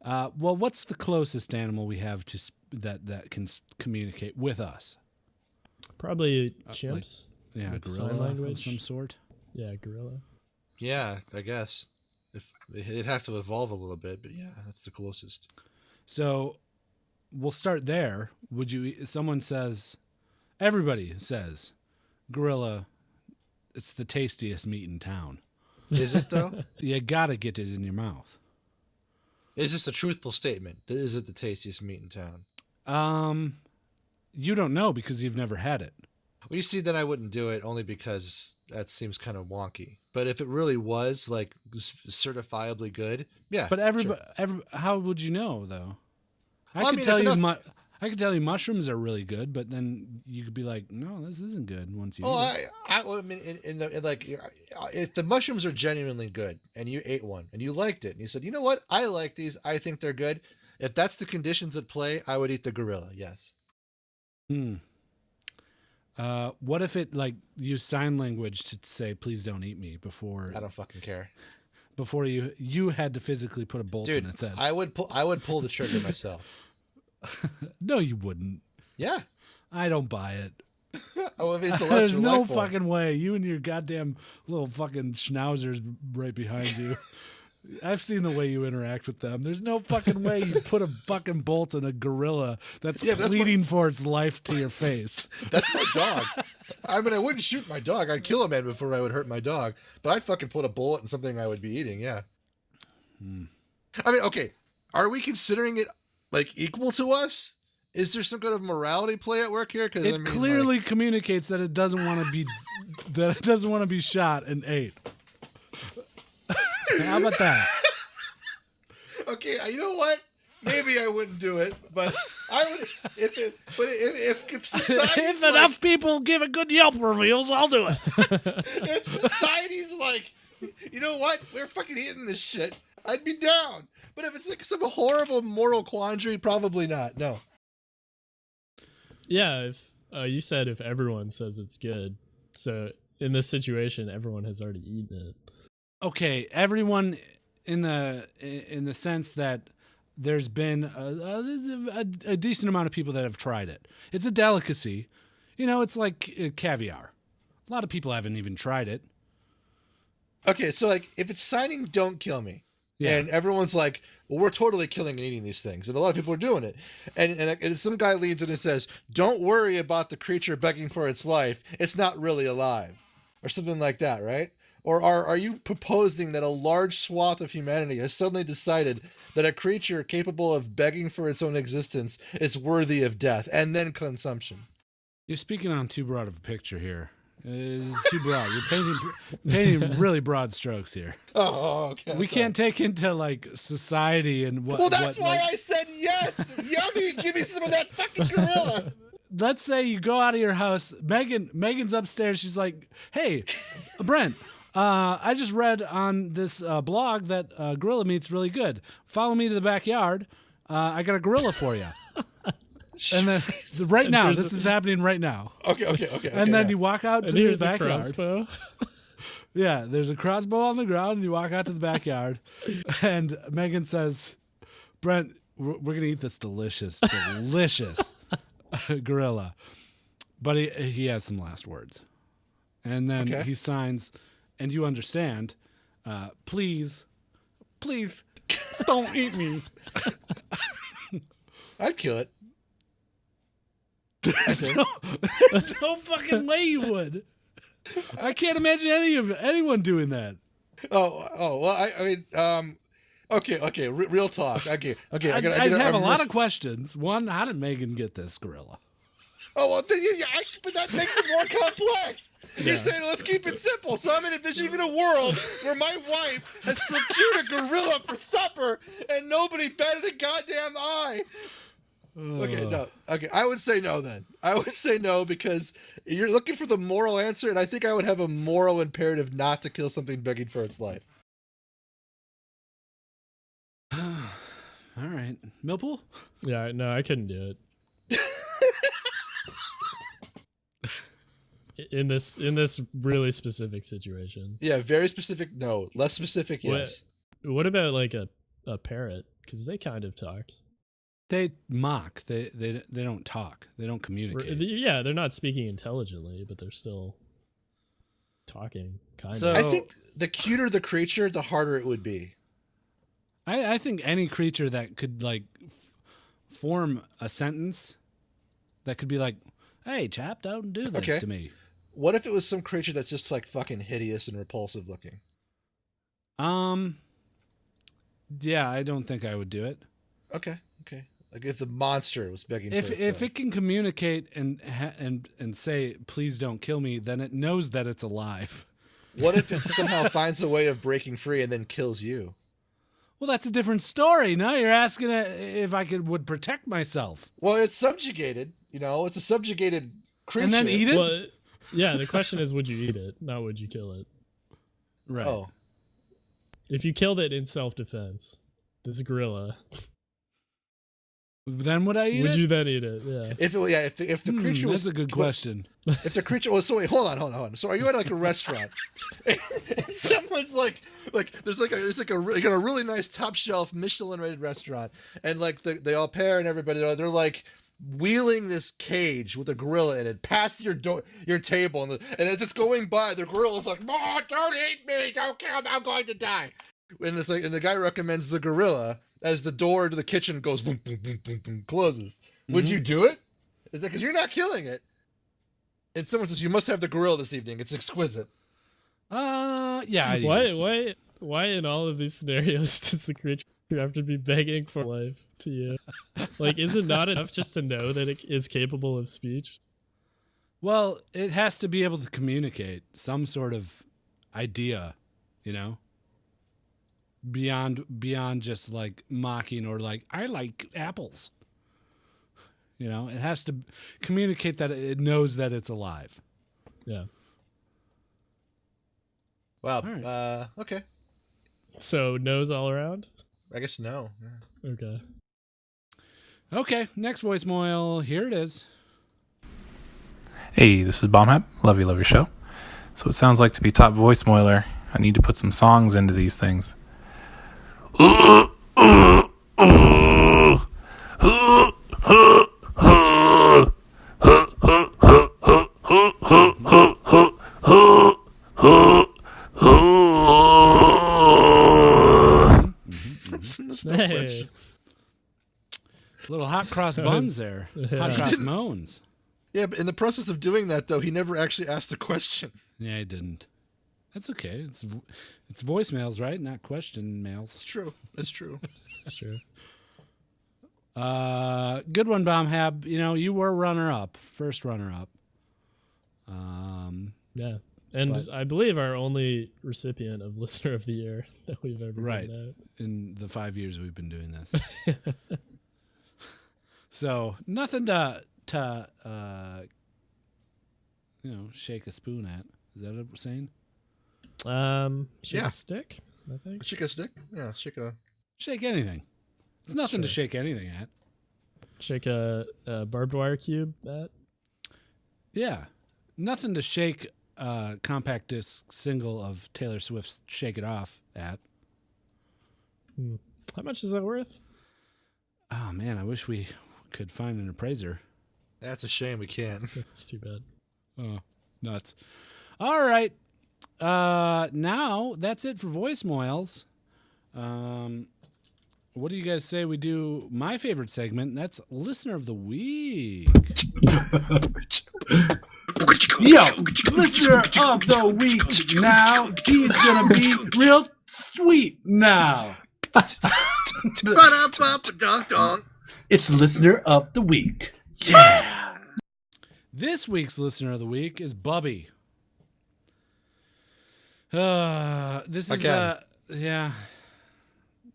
Well, what's the closest animal we have to that can communicate with us? Probably chimps. A with gorilla sign language of some sort. Yeah, gorilla. Yeah, I guess. If it'd have to evolve a little bit, but yeah, that's the closest. So we'll start there. Would you? Someone says, everybody says, gorilla. It's the tastiest meat in town. Is it though? You gotta get it in your mouth. Is this a truthful statement? Is it the tastiest meat in town? You don't know because you've never had it. Well, you see, then I wouldn't do it only because that seems kind of wonky. But if it really was like certifiably good, yeah. But how would you know though? I could tell you mushrooms are really good, but then you could be like, no, this isn't good once you. Eat it. I mean, if the mushrooms are genuinely good and you ate one and you liked it and you said, you know what, I like these, I think they're good. If that's the conditions at play, I would eat the gorilla. Yes. What if it used sign language to say, please don't eat me before? I don't fucking care. Before you had to physically put a bolt in its head. I would pull the trigger myself. No, you wouldn't. Yeah. I don't buy it. Oh, I mean, it's a lesser There's no life form. fucking way. You and your goddamn little fucking schnauzers right behind you. I've seen the way you interact with them. There's no fucking way you put a fucking bolt in a gorilla that's pleading for its life to your face. That's my dog. I mean, I wouldn't shoot my dog. I'd kill a man before I would hurt my dog. But I'd fucking put a bullet in something I would be eating, yeah. I mean, okay, are we considering it equal to us? Is there some kind of morality play at work here? Because it clearly communicates that it doesn't want to be shot and ate. How about that? Okay, you know what? Maybe I wouldn't do it, but I would if society if enough people give it good Yelp reviews, I'll do it. If society's like, you know what? We're fucking eating this shit, I'd be down. But if it's some horrible moral quandary, probably not. No. Yeah, if you said if everyone says it's good, so in this situation, everyone has already eaten it. Okay, everyone in the sense that there's been a decent amount of people that have tried it. It's a delicacy. It's like caviar. A lot of people haven't even tried it. Okay, so like if it's signing "Don't Kill Me," Yeah. and everyone's like, "Well, we're totally killing and eating these things," and a lot of people are doing it, and some guy leads in and says, "Don't worry about the creature begging for its life; it's not really alive," or something like that, right? Or are you proposing that a large swath of humanity has suddenly decided that a creature capable of begging for its own existence is worthy of death and then consumption? You're speaking on too broad of a picture here. It's too broad. You're painting really broad strokes here. Oh, okay. We can't take into like society and what. Well, that's what, why like, I said yes. Yummy, give me some of that fucking gorilla. Let's say you go out of your house. Megan's upstairs. She's like, "Hey, Brent, I just read on this blog that gorilla meat's really good. Follow me to the backyard. I got a gorilla for you." And then right now, this is happening right now. Okay. And then you walk out to the backyard. Crossbow. Yeah, there's a crossbow on the ground, and you walk out to the backyard, and Megan says, "Brent, we're gonna eat this delicious gorilla," but he has some last words, and then he signs, and you understand, please, don't eat me. I'd kill it. There's no fucking way you would. I can't imagine anyone doing that. Oh, well, I mean, okay, real talk. Okay. I'd have a lot of questions. One, how did Megan get this gorilla? Oh, well, but that makes it more complex. You're saying, let's keep it simple. So I'm envisioning a world where my wife has procured a gorilla for supper and nobody batted a goddamn eye. Okay, no. Okay, I would say no then. I would say no because you're looking for the moral answer, and I think I would have a moral imperative not to kill something begging for its life. All right. Millpool? Yeah, no, I couldn't do it. in this really specific situation. Yeah, very specific, no. Less specific, yes. What about like a parrot? Because they kind of talk. They mock. They don't talk. They don't communicate. Yeah, they're not speaking intelligently, but they're still talking. Kind of. I think the cuter the creature, the harder it would be. I think any creature that could like form a sentence that could be like, "Hey, chap, don't do this to me." What if it was some creature that's just like fucking hideous and repulsive looking? Yeah, I don't think I would do it. Okay. Like if the monster was begging for its life. If it can communicate and say, "Please don't kill me," then it knows that it's alive. What if it somehow finds a way of breaking free and then kills you? Well, that's a different story. Now you're asking if I would protect myself. Well, it's subjugated. You know, it's a subjugated creature. And then eat it? Well, yeah, the question is, would you eat it? Not would you kill it? Right. Oh. If you killed it in self-defense, this gorilla... Then would I eat it? Would you then eat it? Yeah. If the creature was... That's a good question. If the creature... Oh, so wait, hold on. So are you at like a restaurant? and someone's like there's a really nice top shelf Michelin rated restaurant, and like the au pair and everybody, they're like wheeling this cage with a gorilla in it past your table, and as it's going by, the gorilla's like, "Oh, don't eat me! Don't kill me! I'm going to die!" And it's like, and the guy recommends the gorilla as the door to the kitchen goes boom, boom, boom, boom, boom, closes. Would you do it? Is that because you're not killing it? And someone says, "You must have the gorilla this evening. It's exquisite." Yeah. Why in all of these scenarios does the creature have to be begging for life to you? Like, is it not enough just to know that it is capable of speech? Well, it has to be able to communicate some sort of idea, you know? Beyond just like mocking or like, "I like apples." You know, it has to communicate that it knows that it's alive. Yeah. Wow. Right. Okay. So nose all around? I guess no. Yeah. Okay. Okay, next voicemail. Here it is. Hey, this is Bombhap. Love your show. So it sounds like to be top voicemailer, I need to put some songs into these things. There's no question. Little hot cross buns there. Hot cross moans. Yeah, but in the process of doing that, though, he never actually asked a question. Yeah, he didn't. That's okay. It's voicemails, right? Not question mails. It's true. It's true. It's true. Good one, Bombhab. You know, you were runner-up. First runner-up. Yeah. And I believe our only recipient of Listener of the Year that we've ever done that. In the 5 years we've been doing this. So nothing to shake a spoon at. Is that what we're saying? Shake a stick, I think. Shake a stick? Yeah, shake anything. It's nothing to shake anything at. Shake a barbed wire cube at? Yeah. Nothing to shake a compact disc single of Taylor Swift's Shake It Off at. How much is that worth? Oh, man, I wish we could find an appraiser. That's a shame we can't. That's too bad. Oh, nuts. All right. Now, that's it for Voicemoyles. What do you guys say we do my favorite segment? And that's Listener of the Week. Yo, Listener of the Week now. He's gonna be real sweet now. It's Listener of the Week. Yeah. This week's Listener of the Week is Bubby. This is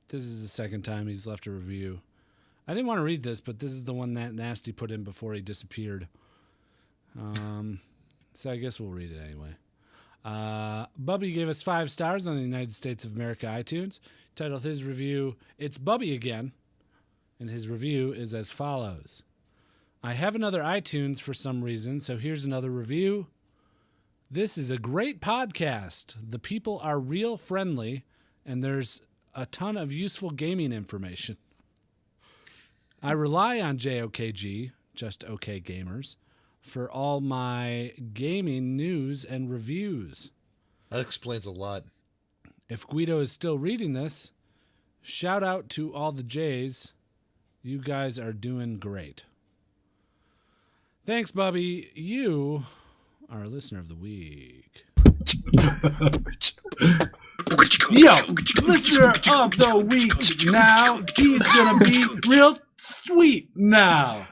This is the second time he's left a review. I didn't want to read this, but this is the one that Nasty put in before he disappeared. So I guess we'll read it anyway. Bubby gave us 5 stars on the United States of America iTunes. Titled his review, It's Bubby Again. And his review is as follows. I have another iTunes for some reason, so here's another review. This is a great podcast. The people are real friendly, and there's a ton of useful gaming information. I rely on JOKG, Just OK Gamers, for all my gaming news and reviews. That explains a lot. If Guido is still reading this, shout out to all the J's. You guys are doing great. Thanks, Bubby. You are a Listener of the Week. Yo, Listener of the Week now. He's gonna be real sweet now.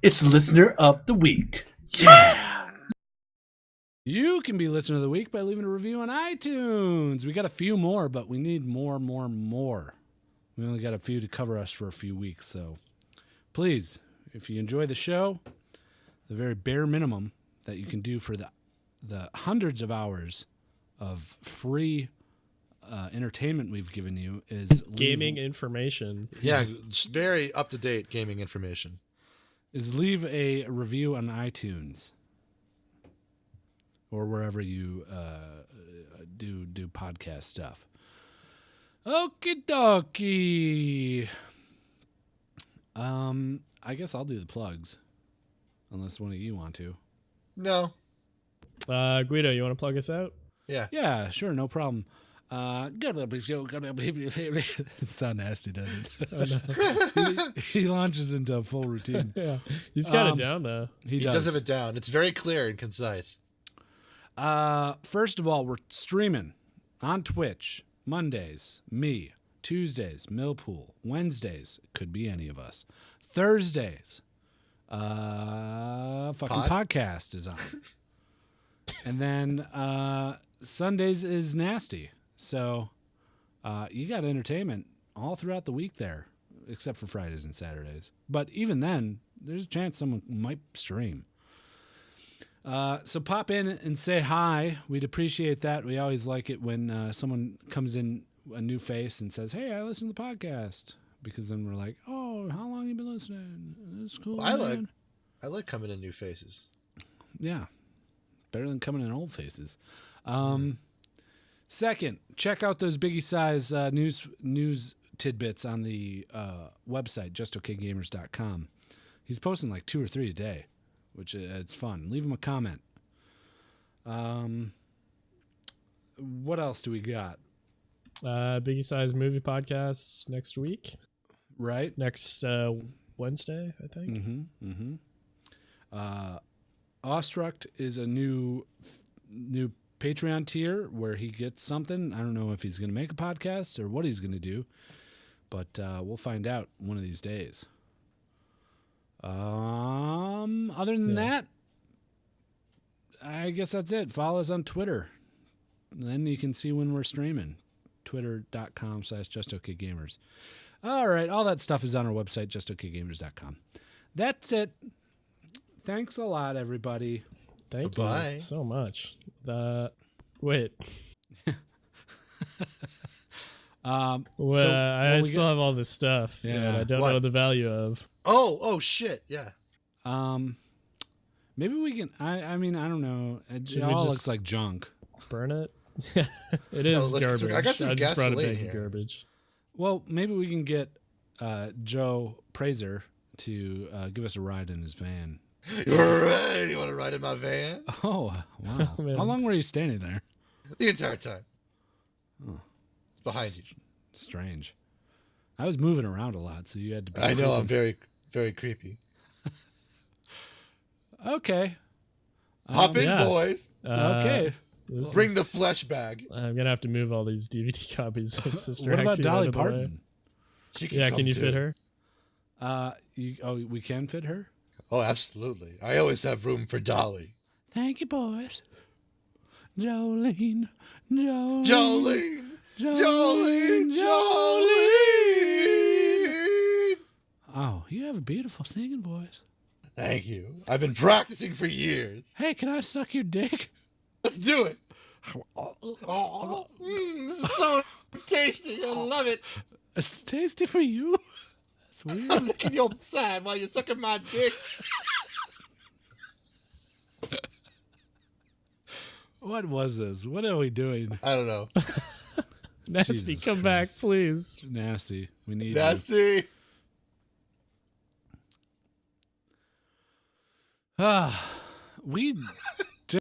It's Listener of the Week. Yeah. You can be Listener of the Week by leaving a review on iTunes. We got a few more, but we need more. We only got a few to cover us for a few weeks, so please, if you enjoy the show, the very bare minimum that you can do for the hundreds of hours of free entertainment we've given you is gaming information. Yeah, very up-to-date gaming information. Is leave a review on iTunes or wherever you do podcast stuff. Okie dokie. I guess I'll do the plugs, unless one of you want to. No. Guido, you want to plug us out? Yeah. Yeah, sure, no problem. It sounds nasty, doesn't it? he launches into a full routine. Yeah, he's got it down though. He does have it down. It's very clear and concise. First of all, we're streaming on Twitch Mondays, me. Tuesdays, Millpool. Wednesdays, could be any of us. Thursdays, podcast is on. And then Sundays is Nasty. So you got entertainment all throughout the week there, except for Fridays and Saturdays. But even then, there's a chance someone might stream. So pop in and say hi. We'd appreciate that. We always like it when someone comes in, a new face, and says, hey, I listen to the podcast. Because then we're like, oh, how long have you been listening? It's cool. Well, I like coming in new faces. Yeah. Better than coming in old faces. Second, check out those biggie size news tidbits on the website, justokgamers.com. He's posting like 2 or 3 a day, which it's fun. Leave him a comment. What else do we got? Biggie Size Movie Podcast next week. Right. Next Wednesday, I think. Awestruck is a new Patreon tier where he gets something. I don't know if he's going to make a podcast or what he's going to do, but we'll find out one of these days. Other than that, I guess that's it. Follow us on Twitter. And then you can see when we're streaming. Twitter.com/JustOkGamers. All right. All that stuff is on our website, justokgamers.com. That's it. Thanks a lot, everybody. Thank Bye. you so much. Wait. I still have all this stuff that I don't know the value of. Oh shit, yeah. Maybe we can. I mean, I don't know. It all looks like junk. Burn it. It is garbage. I got some just brought a gasoline bag here. of garbage. Well, maybe we can get Joe Praiser to give us a ride in his van. You're right. You want to ride in my van? Oh, wow. How long were you standing there? The entire time. Oh. It's behind you. Strange. I was moving around a lot, so you had to be. I know, I'm very, very creepy. Okay. Hop in, boys. Okay. Bring the flesh bag. I'm going to have to move all these DVD copies of Sister What Act about 2 Dolly out of the way. Parton? Can you fit her? We can fit her? Oh, absolutely. I always have room for Dolly. Thank you, boys. Jolene. Oh, you have a beautiful singing voice. Thank you. I've been practicing for years. Hey, can I suck your dick? Let's do it. This is so tasty. I love it. It's tasty for you. That's weird. I'm licking your side while you're sucking my dick. What was this? What are we doing? I don't know. Nasty, Jesus come back, please. Nasty. We need Nasty. We